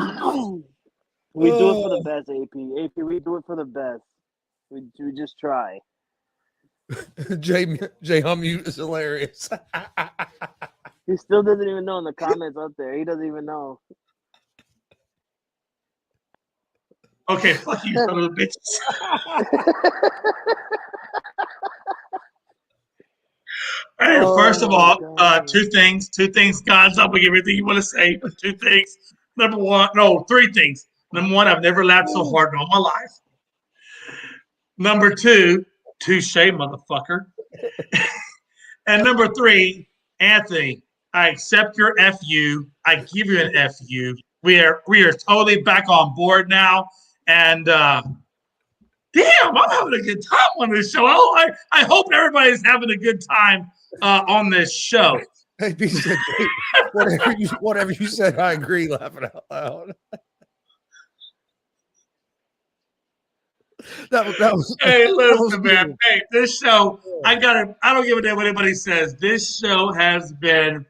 We do it for the best, AP. AP, we do it for the best. We just try. Jay Humute is hilarious. He still doesn't even know in the comments up there. He doesn't even know. Okay, fuck you, son of a bitches. Hey, first of all, two things. God's up with everything you want to say. Two things. Three things. Number one, I've never laughed so hard in all my life. Number two, touche, motherfucker. And number three, Anthony, I accept your FU. I give you an FU. We are totally back on board now. And damn, I'm having a good time on this show. I hope everybody's having a good time on this show. Hey, whatever you said, I agree. Laughing out loud. That was. Hey, listen, man. Hey, this show, I don't give a damn what anybody says. This show has been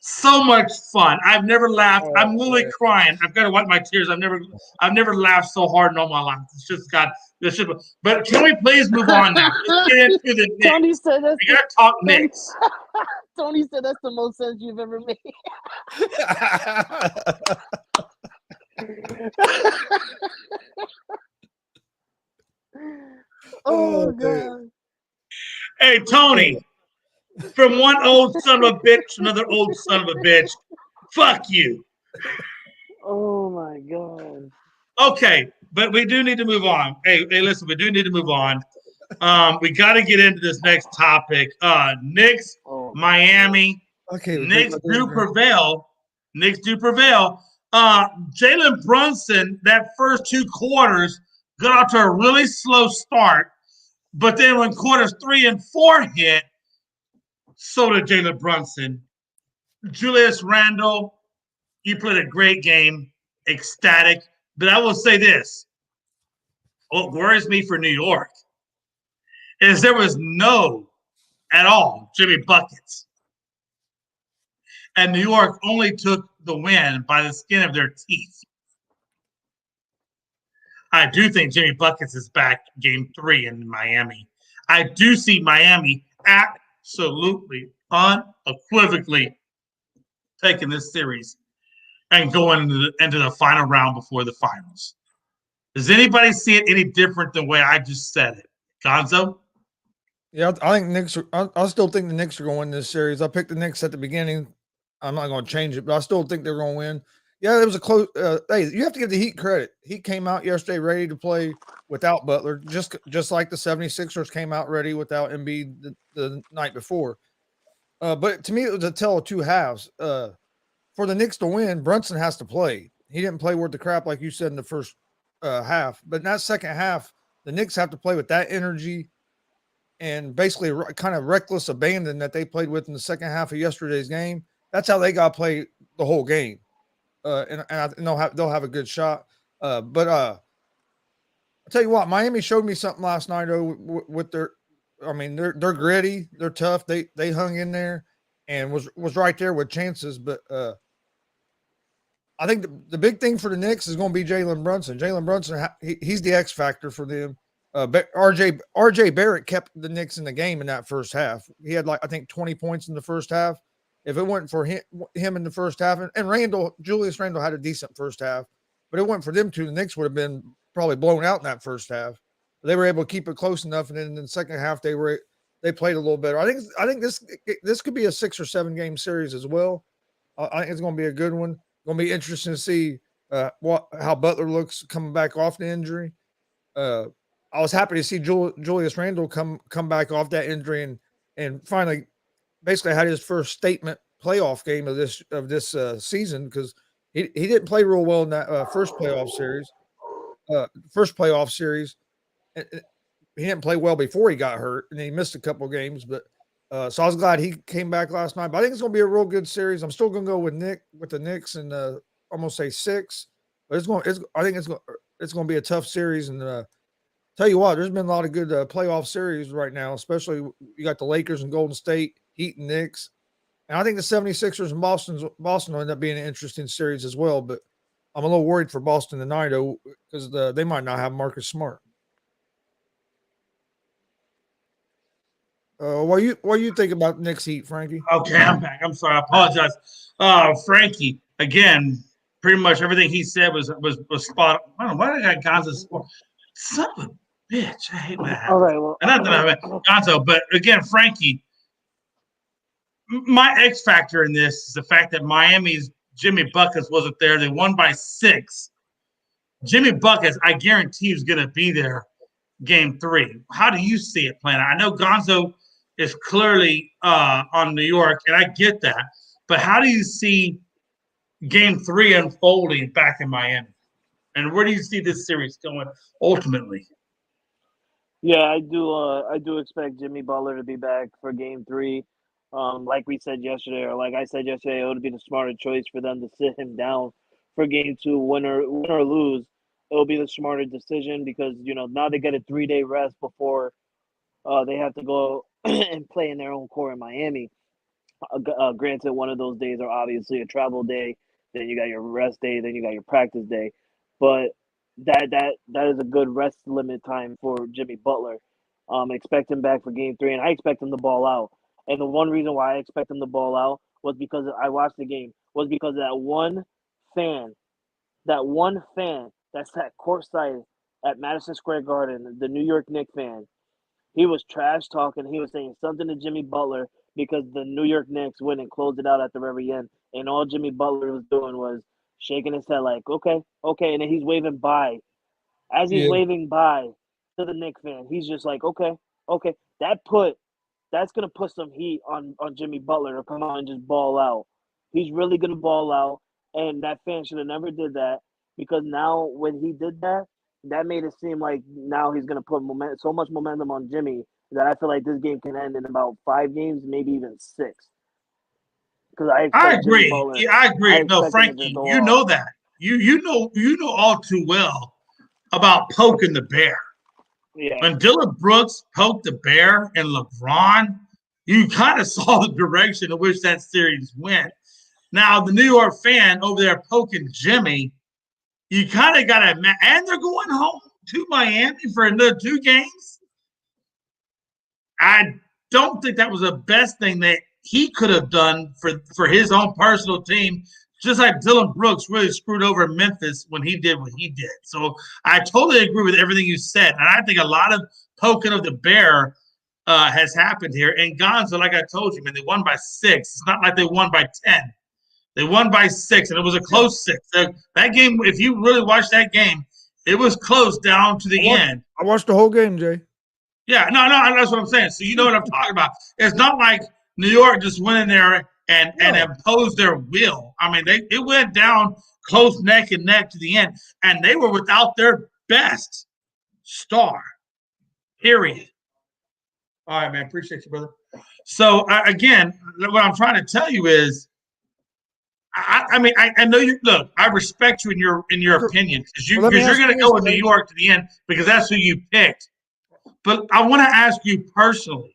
so much fun. I've never laughed. I'm literally crying. I've got to wipe my tears. I've never laughed so hard in all my life. It's just got this shit. But can we please move on now? Let's get into the Knicks. Tony said that's we gotta talk Knicks. Tony said that's the most sense you've ever made. Oh God. Hey, Tony. From one old son of a bitch to another old son of a bitch. Fuck you. Oh my God. Okay, but we do need to move on. Hey, listen, we do need to move on. We got to get into this next topic. Knicks, Miami. Okay, Knicks do prevail. Jalen Brunson, that first two quarters, got out to a really slow start. But then when quarters 3 and 4 hit, so did Jalen Brunson. Julius Randle, you played a great game, ecstatic. But I will say this. What worries me for New York is there was no, at all, Jimmy Buckets. And New York only took the win by the skin of their teeth. I do think Jimmy Buckets is back game 3 in Miami. I do see Miami absolutely, unequivocally taking this series and going into the final round before the finals. Does anybody see it any different than the way I just said it? Gonzo? Yeah, I think Knicks. I still think the Knicks are going to win this series. I picked the Knicks at the beginning. I'm not going to change it, but I still think they're going to win. Yeah, it was a close. Hey, you have to give the Heat credit. Heat came out yesterday ready to play without Butler, just like the 76ers came out ready without Embiid the night before. But to me, it was a tale of two halves. For the Knicks to win, Brunson has to play. He didn't play worth the crap like you said in the first half. But in that second half, the Knicks have to play with that energy and basically kind of reckless abandon that they played with in the second half of yesterday's game. That's how they got to play the whole game. And they'll have a good shot. But I'll tell you what, Miami showed me something last night with their. I mean, they're gritty, they're tough. They hung in there and was right there with chances. But I think the big thing for the Knicks is going to be Jalen Brunson. Jalen Brunson, he's the X factor for them. RJ Barrett kept the Knicks in the game in that first half. He had I think 20 points in the first half. If it wasn't for him in the first half, and Julius Randle had a decent first half, but it wasn't for them two, the Knicks would have been probably blown out in that first half. They were able to keep it close enough, and then in the second half they played a little better. I think this could be a 6 or 7 game series as well. I think it's going to be a good one. Going to be interesting to see how Butler looks coming back off the injury. I was happy to see Julius Randle come back off that injury and finally basically had his first statement playoff game of this season, because he didn't play real well in that first playoff series. He didn't play well before he got hurt, and he missed a couple of games. But so I was glad he came back last night. But I think it's going to be a real good series. I'm still going to go with the Knicks, and almost say 6. But I think it's going to be a tough series. And tell you what, there's been a lot of good playoff series right now. Especially you got the Lakers and Golden State, Heat and Knicks, and I think the 76ers and Boston will end up being an interesting series as well. But I'm a little worried for Boston tonight, though, because they might not have Marcus Smart. What do you think about Knicks Heat, Frankie? Okay, I'm back. I'm sorry. I apologize. Frankie, again, pretty much everything he said was spot on. I don't know why I got Gonzo's score. Son of a bitch. I hate when that happens. All right, well, Not that I meant Gonzo, but again, Frankie, my X factor in this is the fact that Miami's Jimmy Buckets wasn't there. They won by 6. Jimmy Buckets, I guarantee, is going to be there game 3. How do you see it playing? I know Gonzo is clearly on New York, and I get that. But how do you see game 3 unfolding back in Miami? And where do you see this series going ultimately? Yeah, I do expect Jimmy Butler to be back for game 3. Like we said yesterday, or like I said yesterday, it would be the smarter choice for them to sit him down for game 2, win or lose. It'll be the smarter decision because, now they get a 3-day rest before they have to go and play in their own court in Miami. Granted, one of those days are obviously a travel day. Then you got your rest day. Then you got your practice day. But that is a good rest limit time for Jimmy Butler. Expect him back for game 3, and I expect him to ball out. And the one reason why I expect him to ball out was because I watched the game. Was because that one fan that sat courtside at Madison Square Garden, the New York Knicks fan, he was trash talking. He was saying something to Jimmy Butler because the New York Knicks went and closed it out at the very end. And all Jimmy Butler was doing was shaking his head like, okay. And then he's waving bye. As he's waving bye to the Knicks fan, he's just like, okay. That's going to put some heat on Jimmy Butler to come out and just ball out. He's really going to ball out. And that fan should have never did that, because now when he did that, that made it seem like now he's going to put so much momentum on Jimmy that I feel like this game can end in about 5 games, maybe even 6. Because I agree. I agree. No, Frankie, you know that. You know all too well about poking the bear. Yeah. When Dylan Brooks poked the bear and LeBron, you kind of saw the direction in which that series went. Now, the New York fan over there poking Jimmy, you kind of got to – and they're going home to Miami for another 2 games. I don't think that was the best thing that he could have done for his own personal team, just like Dylan Brooks really screwed over Memphis when he did what he did. So I totally agree with everything you said. And I think a lot of poking of the bear has happened here. And Gonzo, like I told you, man, they won by 6. It's not like they won by 10. They won by 6, and it was a close 6. That game, if you really watched that game, it was close down to the end. I watched the whole game, Jay. Yeah, no, that's what I'm saying. So you know what I'm talking about. It's not like New York just went in there and imposed their will. I mean, it went down close neck and neck to the end, and they were without their best star, period. All right, man. Appreciate you, brother. So, again, what I'm trying to tell you is, I mean, I know you. Look, I respect you in your opinion because you're going to go with New York to the end because that's who you picked. But I want to ask you personally.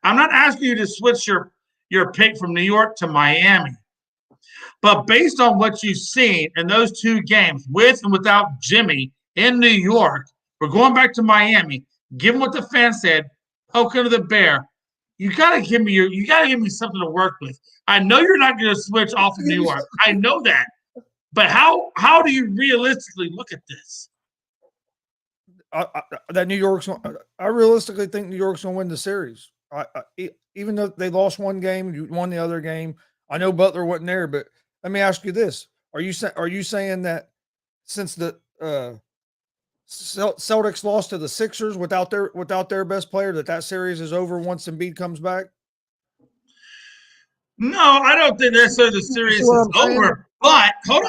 I'm not asking you to switch your pick from New York to Miami, but based on what you've seen in those 2 games, with and without Jimmy in New York, we're going back to Miami. Given what the fans said, poking to the bear. You gotta give me something to work with. I know you're not going to switch off of New York. I know that, but how do you realistically look at this? I realistically think New York's going to win the series. Even though they lost one game, you won the other game. I know Butler wasn't there, but Let me ask you this: Are you saying that since the Celtics lost to the Sixers without their best player, that series is over once Embiid comes back? No, I don't think necessarily the series what is I'm saying? over. But hold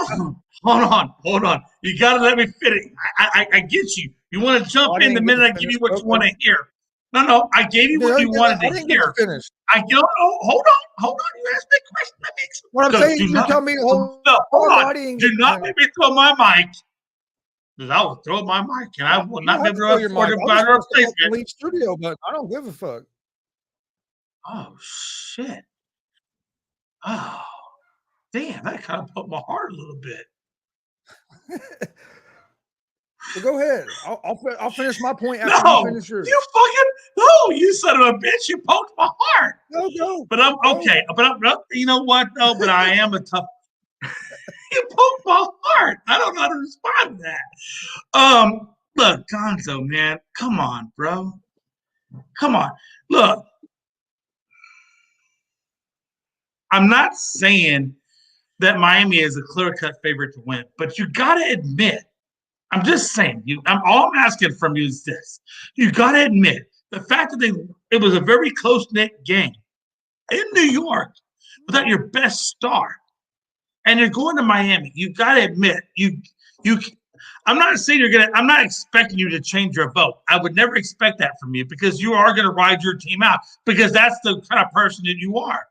on. You got to let me finish. I get you. You want to jump I in the didn't get minute to I give finish. you what you Okay. want to hear. No, I gave you Dude, what you wanted I to didn't get hear. to finish. Hold on. You asked me a question. Let me explain. What I'm Look, saying, do you're not- telling me to hold no, hold on. I on. didn't Do get to not finish. make me throw my mic. Because I will throw my mic, and I will You not don't be have to able throw to your afford mic. to I'll buy just a press the fucking replacement. leave studio button. I don't give a fuck. Oh shit! Oh damn! That kind of put my heart a little bit. Well, go ahead. I'll finish my point after you No, finish yours. you son of a bitch! You poked my heart. Go. But I'm okay. But you know what though? But I am a tough. You poked my heart. I don't know how to respond to that. Look, Gonzo, man, come on, bro. Come on. Look, I'm not saying that Miami is a clear-cut favorite to win, but you got to admit, I'm just saying, all I'm asking from you is this: you got to admit the fact that it was a very close-knit game in New York without your best star, and you're going to Miami. You got to admit, you. I'm not saying I'm not expecting you to change your vote. I would never expect that from you because you are going to ride your team out because that's the kind of person that you are.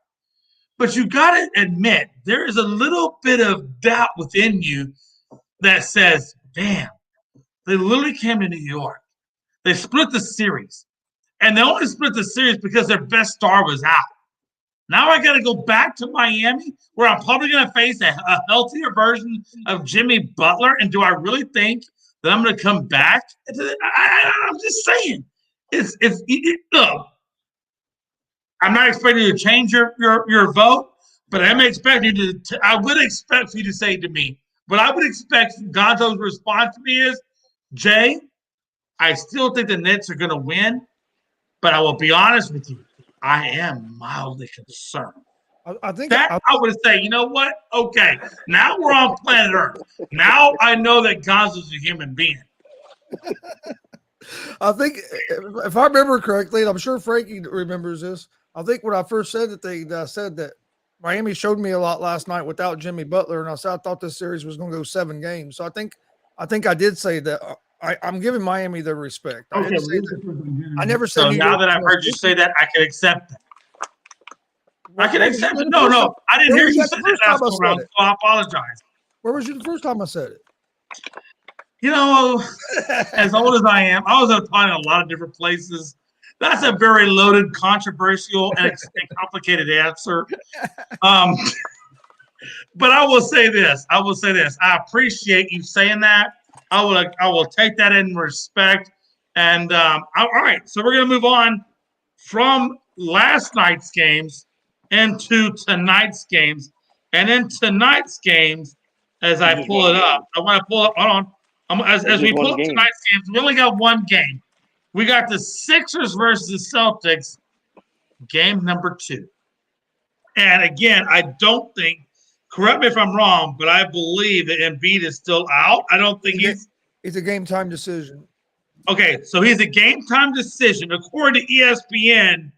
But you got to admit, there is a little bit of doubt within you that says, damn, they literally came to New York. They split the series. And they only split the series because their best star was out. Now I got to go back to Miami where I'm probably going to face a healthier version of Jimmy Butler. And do I really think that I'm going to come back? I'm just saying. Look, I'm not expecting you to change your vote, but I'm expecting you to. I would expect for you to say to me, what I would expect Gonzo's response to me is, Jay, I still think the Nets are going to win, but I will be honest with you, I am mildly concerned. I think I would say, you know what? Okay, now we're on planet Earth. Now I know that Gonzo's a human being. I think if I remember correctly, and I'm sure Frankie remembers this, I think when I first said I said that Miami showed me a lot last night without Jimmy Butler, and I said I thought this series was going to go 7 games. So I think I did say that I'm giving Miami their respect. I didn't say that. I never said so. New Now York that I've was heard you say that, I can accept that. I can Where accept was it. you the No, first time? I didn't Where hear was you that say the that first time last I go said around, it? so I apologize. Where was you the first time I said it? You know, as old as I am, I was applying a lot of different places. That's a very loaded, controversial, and complicated answer. But I will say this. I appreciate you saying that. I will take that in respect. And all right, so we're going to move on from last night's games into tonight's games. And in tonight's games, as I pull it up, I want to pull up. Hold on. As we pull up tonight's games, we only got one game. We got the Sixers versus the Celtics, game number 2. And again, I don't think, correct me if I'm wrong, but I believe that Embiid is still out. I don't think it's a game time decision. Okay, so he's a game time decision. According to ESPN,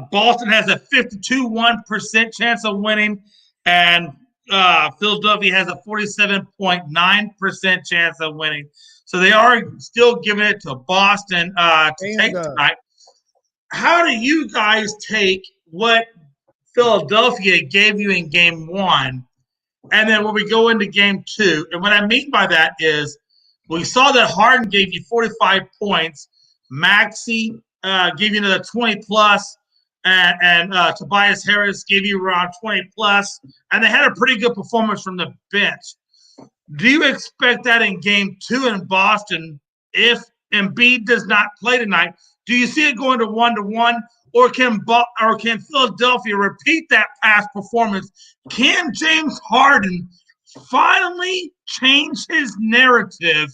Boston has a 52.1% chance of winning, and Philadelphia has a 47.9% chance of winning. So they are still giving it to Boston to take tonight. How do you guys take what Philadelphia gave you in game 1, and then when we go into game 2? And what I mean by that is we saw that Harden gave you 45 points, Maxey gave you another 20 plus, and Tobias Harris gave you around 20 plus, and they had a pretty good performance from the bench. Do you expect that in game 2 in Boston if Embiid does not play tonight? Do you see it going to 1-1? Or can Philadelphia repeat that past performance? Can James Harden finally change his narrative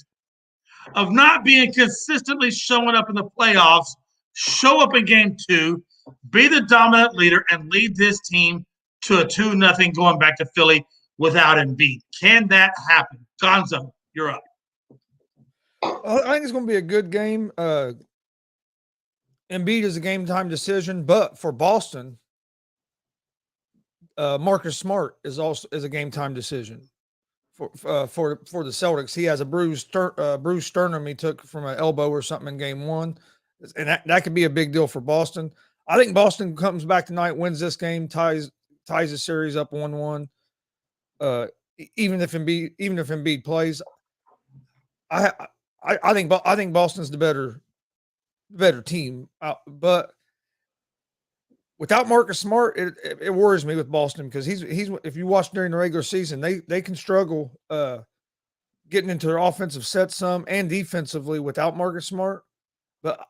of not being consistently showing up in the playoffs, show up in game 2, be the dominant leader, and lead this team to a 2-0 going back to Philly? without Embiid. Can that happen? Gonzo, you're up. I think it's going to be a good game. Embiid is a game time decision, but for Boston, Marcus Smart is a game time decision for the Celtics. He has a bruised sternum he took from an elbow or something in game one, and that could be a big deal for Boston. I think Boston comes back tonight, wins this game, ties the series up 1-1. Even if Embiid plays, I think Boston's the better team, but without Marcus Smart, it worries me with Boston because he's if you watch during the regular season, they can struggle getting into their offensive set some and defensively without Marcus Smart. But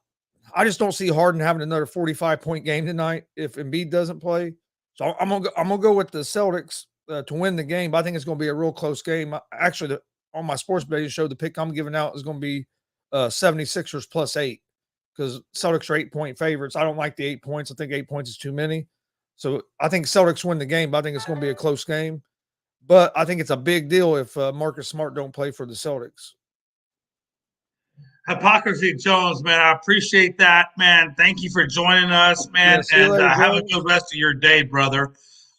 I just don't see Harden having another 45-point game tonight if Embiid doesn't play. So I'm gonna go with the Celtics to win the game. But I think it's going to be a real close game. Actually, on my sports betting show, the pick I'm giving out is going to be 76ers +8. Because Celtics are 8-point favorites. I don't like the 8 points. I think 8 points is too many. So I think Celtics win the game, but I think it's going to be a close game. But I think it's a big deal if Marcus Smart don't play for the Celtics. Hypocrisy Jones, man, I appreciate that, man. Thank you for joining us, man, and later, have a good rest of your day, brother.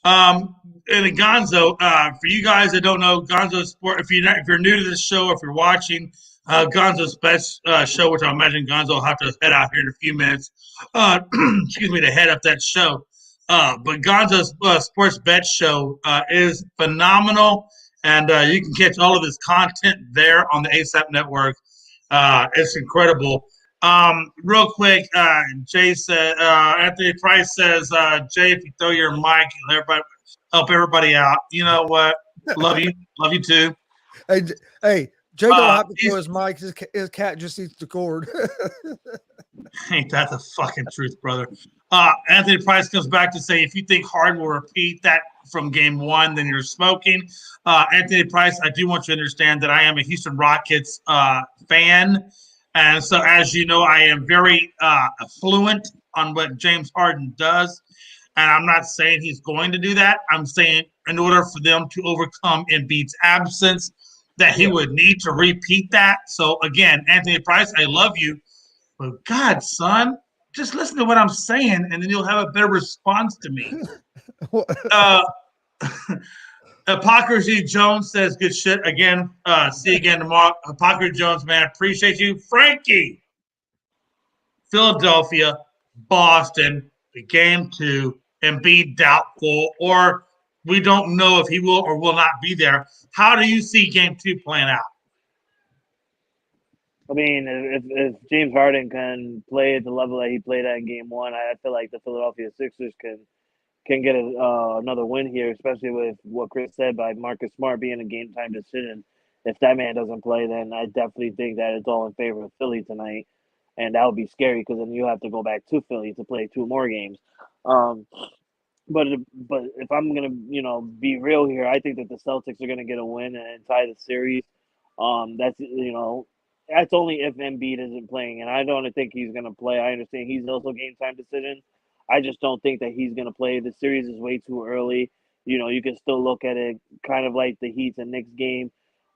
And Gonzo, for you guys that don't know Gonzo Sport, if you're new to this show, if you're watching Gonzo's best show, which I imagine Gonzo will have to head out here in a few minutes, excuse me, to head up that show. But Gonzo's Sports Bet Show is phenomenal, and you can catch all of his content there on the ASAP Network. It's incredible. Real quick, Jay said, Anthony Price says, Jay, if you throw your mic, help everybody out. You know what? Love you too. Hey, Jay don't have to throw his mic. His cat just eats the cord. Ain't that the fucking truth, brother? Anthony Price comes back to say, if you think Harden will repeat that from game one, then you're smoking. Anthony Price, I do want you to understand that I am a Houston Rockets fan. And so, as you know, I am very fluent on what James Harden does. And I'm not saying he's going to do that. I'm saying in order for them to overcome Embiid's absence, that he would need to repeat that. So, again, Anthony Price, I love you. But, God, son, just listen to what I'm saying, and then you'll have a better response to me. Hypocrisy Jones says good shit. Again, see you again tomorrow. Hypocrisy Jones, man, appreciate you. Frankie, Philadelphia, Boston, the game 2, Embiid doubtful, or we don't know if he will or will not be there. How do you see game 2 playing out? I mean, if James Harden can play at the level that he played at in game 1, I feel like the Philadelphia Sixers can get another win here, especially with what Chris said by Marcus Smart being a game time decision. If that man doesn't play, then I definitely think that it's all in favor of Philly tonight, and that would be scary because then you have to go back to Philly to play 2 more games. But if I'm gonna be real here, I think that the Celtics are gonna get a win and tie the series. That's only if Embiid isn't playing, and I don't think he's gonna play. I understand he's also game time decision. I just don't think that he's gonna play. The series is way too early. You can still look at it kind of like the Heat and Knicks game.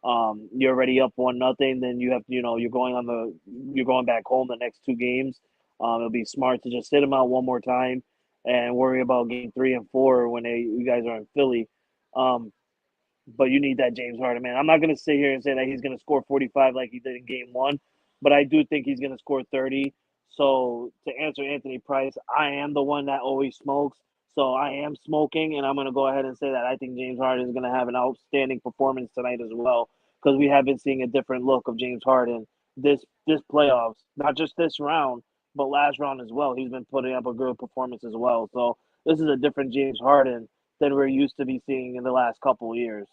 You're already up 1-0. Then you have you're going back home the next 2 games. It'll be smart to just sit him out one more time and worry about game 3 and 4 when you guys are in Philly. But you need that James Harden, man. I'm not going to sit here and say that he's going to score 45 like he did in game 1, but I do think he's going to score 30. So to answer Anthony Price, I am the one that always smokes. So I am smoking, and I'm going to go ahead and say that I think James Harden is going to have an outstanding performance tonight as well, because we have been seeing a different look of James Harden this playoffs, not just this round, but last round as well. He's been putting up a good performance as well. So this is a different James Harden than we're used to be seeing in the last couple of years.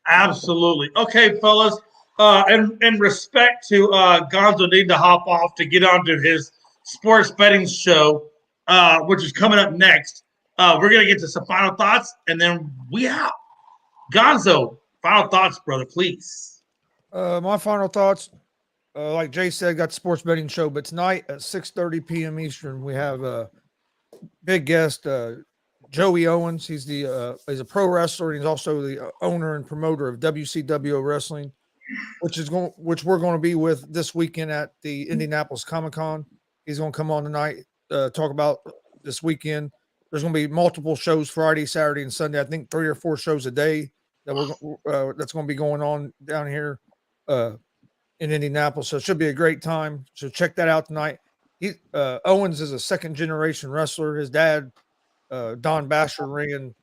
Absolutely. Okay, fellas. In respect to Gonzo needing to hop off to get onto his sports betting show, which is coming up next, we're going to get to some final thoughts, and then we out. Gonzo, final thoughts, brother, please. My final thoughts, like Jay said, got the sports betting show, but tonight at 6:30 p.m. Eastern, we have a big guest, Joey Owens. He's he's a pro wrestler, and he's also the owner and promoter of WCW Wrestling, which we're going to be with this weekend at the Indianapolis Comic-Con. He's going to come on tonight, talk about this weekend. There's going to be multiple shows Friday, Saturday, and Sunday. I think 3 or 4 shows a day that's going to be going on down here in Indianapolis. So it should be a great time. So check that out tonight. Owens is a second generation wrestler. His dad, Don Basher, ran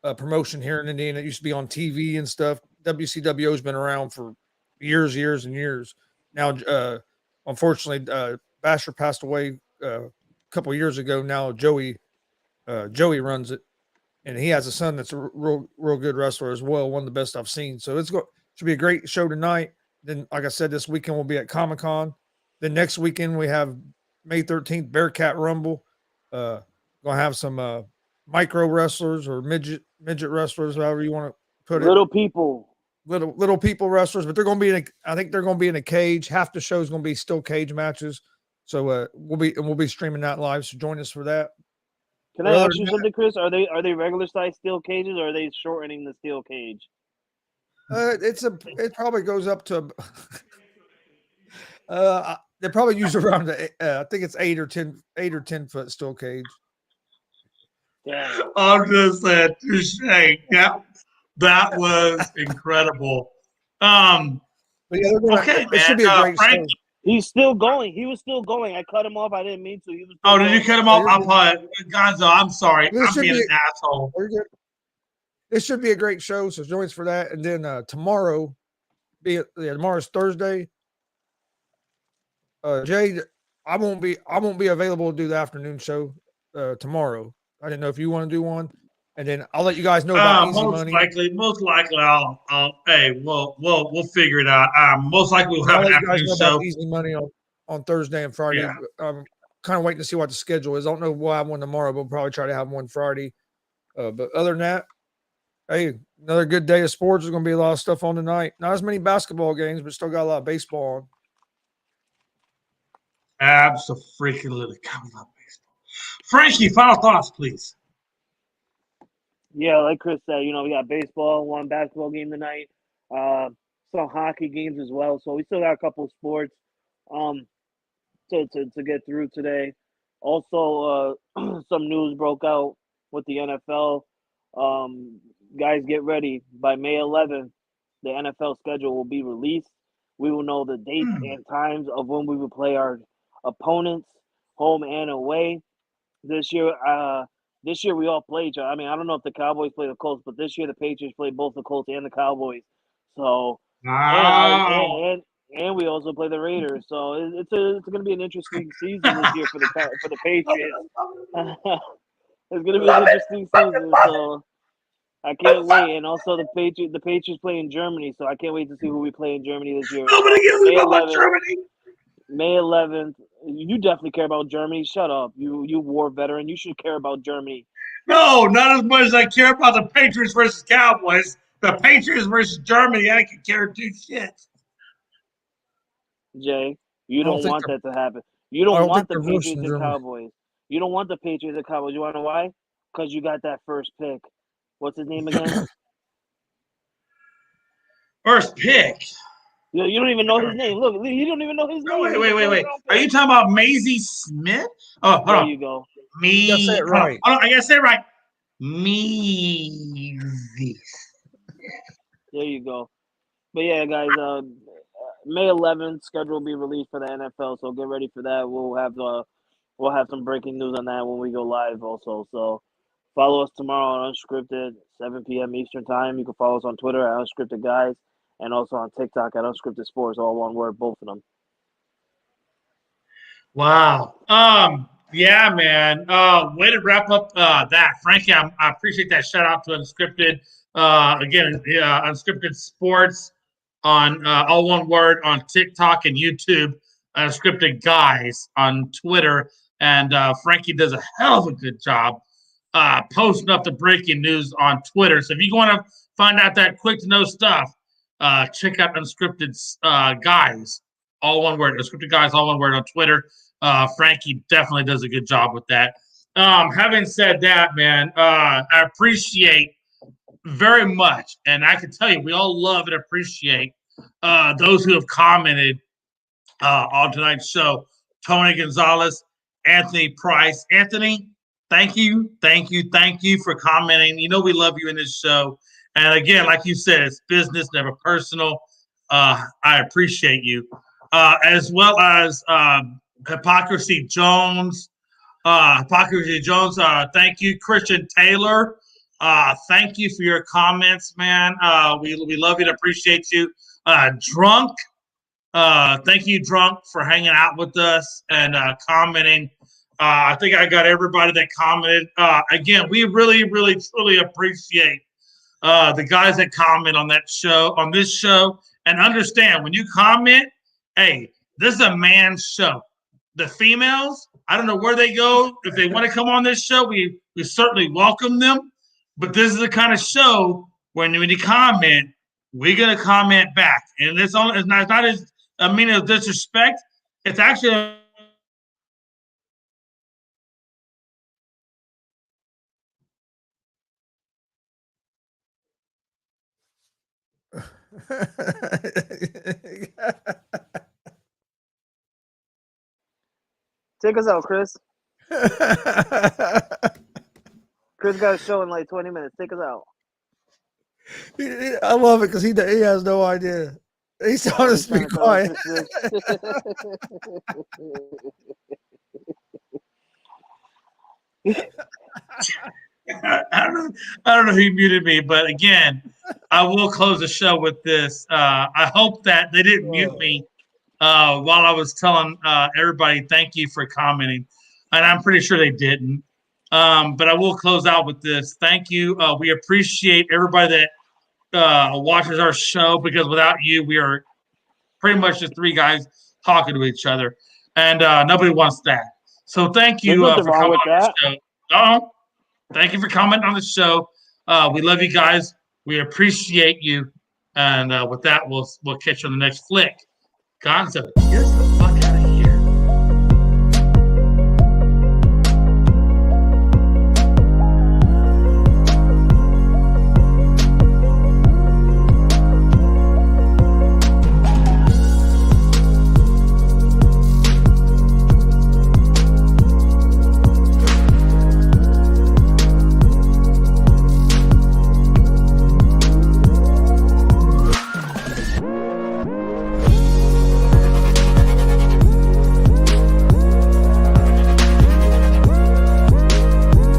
a promotion here in Indiana. It used to be on TV and stuff. WCW has been around for years and years. Now, unfortunately, Basher passed away a couple years ago. Now Joey runs it, and he has a son that's a real good wrestler as well. One of the best I've seen. So should be a great show tonight. Then, like I said, this weekend we'll be at Comic-Con. Then next weekend we have May 13th, Bearcat Rumble. Gonna have some micro wrestlers or midget wrestlers, however you want to put it. Little people wrestlers, but they're going to be I think they're going to be in a cage. Half the show is going to be still cage matches. So we'll be streaming that live. So join us for that. Can I ask you something, Chris? Are they regular size steel cages, or are they shortening the steel cage? It probably goes up to they probably use around I think it's 8 or 10 foot steel cage. Yeah. I'm just saying, touche. That was incredible. But yeah, okay, it should be a great show. He's still going. He was still going. I cut him off. I didn't mean to. He was did you cut him off? Gonzo, I'm sorry. I'm being an asshole. It should be a great show. So join us for that. And then tomorrow's Thursday. Jay, I won't be available to do the afternoon show tomorrow. I didn't know if you want to do one, and then I'll let you guys know about Easy Money. Most likely, we'll figure it out. Most likely, we'll have an afternoon show. Easy Money on Thursday and Friday. Yeah. I'm kind of waiting to see what the schedule is. I don't know if we'll have one tomorrow, but we'll probably try to have one Friday. But other than that, hey, another good day of sports. There's going to be a lot of stuff on tonight. Not as many basketball games, but still got a lot of baseball on. Absolutely. God, we love baseball. Frankie, final thoughts, please. Yeah, like Chris said, we got baseball, one basketball game tonight, some hockey games as well. So we still got a couple of sports to get through today. Also, some news broke out with the NFL. Guys, get ready. By May 11th, the NFL schedule will be released. We will know the dates and times of when we will play our opponents, home and away. This year we all play each other. I mean, I don't know if the Cowboys play the Colts, but this year the Patriots play both the Colts and the Cowboys. So, and we also play the Raiders. So it's going to be an interesting season this year for the Patriots. It's going to be an interesting season. So I can't wait. And also the Patriots play in Germany, so I can't wait to see who we play in Germany this year. Nobody gives a about Germany. May 11th. You definitely care about Germany. Shut up. You war veteran. You should care about Germany. No, not as much as I care about the Patriots versus Cowboys. The Patriots versus Germany, I can care two shits. Jay, you don't want that to happen. You don't want the Patriots and Cowboys. You don't want the Patriots and Cowboys. You want to know why? Because you got that first pick. What's his name again? First pick. You don't even know his name. Look, you don't even know his name. Wait. Are you talking about Maisie Smith? Oh, hold on. There you go. You gotta say it right. Hold on, I gotta say it right. Maisie. There you go. But yeah, guys, May 11th schedule will be released for the NFL, so get ready for that. We'll have some breaking news on that when we go live also. So follow us tomorrow on Unscripted, 7 p.m. Eastern Time. You can follow us on Twitter at Unscripted Guys, and also on TikTok at Unscripted Sports, all one word, both of them. Wow. Yeah, man. Way to wrap up that. Frankie, I appreciate that shout out to Unscripted. Again, Unscripted Sports on all one word on TikTok and YouTube. Unscripted Guys on Twitter. And Frankie does a hell of a good job posting up the breaking news on Twitter. So if you want to find out that quick to know stuff, check out Unscripted Guys, all one word. Unscripted Guys, all one word on Twitter. Frankie definitely does a good job with that. Having said that, man, I appreciate very much, and I can tell you, we all love and appreciate those who have commented on tonight's show. Tony Gonzalez, Anthony Price. Anthony, thank you for commenting. You know we love you in this show. And again, like you said, it's business, never personal. I appreciate you. As well as Hypocrisy Jones. Thank you. Christian Taylor, thank you for your comments, man. We love you and appreciate you. Drunk, thank you, Drunk, for hanging out with us and commenting. I think I got everybody that commented. Again, we really, really, truly appreciate the guys that comment on this show, and understand when you comment, hey, this is a man's show. The females, I don't know where they go. If they want to come on this show, we certainly welcome them. But this is the kind of show when you comment, we're gonna comment back, and it's not as a meaning of disrespect. It's actually Take us out, Chris. Chris got a show in like 20 minutes. Take us out. I love it because he has no idea. He's trying to speak quiet. I don't know who muted me, but again, I will close the show with this. I hope that they didn't mute me while I was telling everybody thank you for commenting, and I'm pretty sure they didn't. But I will close out with this. Thank you. We appreciate everybody that watches our show, because without you, we are pretty much just three guys talking to each other, and nobody wants that. So thank you for coming on the show. Thank you for commenting on the show. We love you guys. We appreciate you. And with that, we'll catch you on the next flick. Concept. Get the fuck out of here.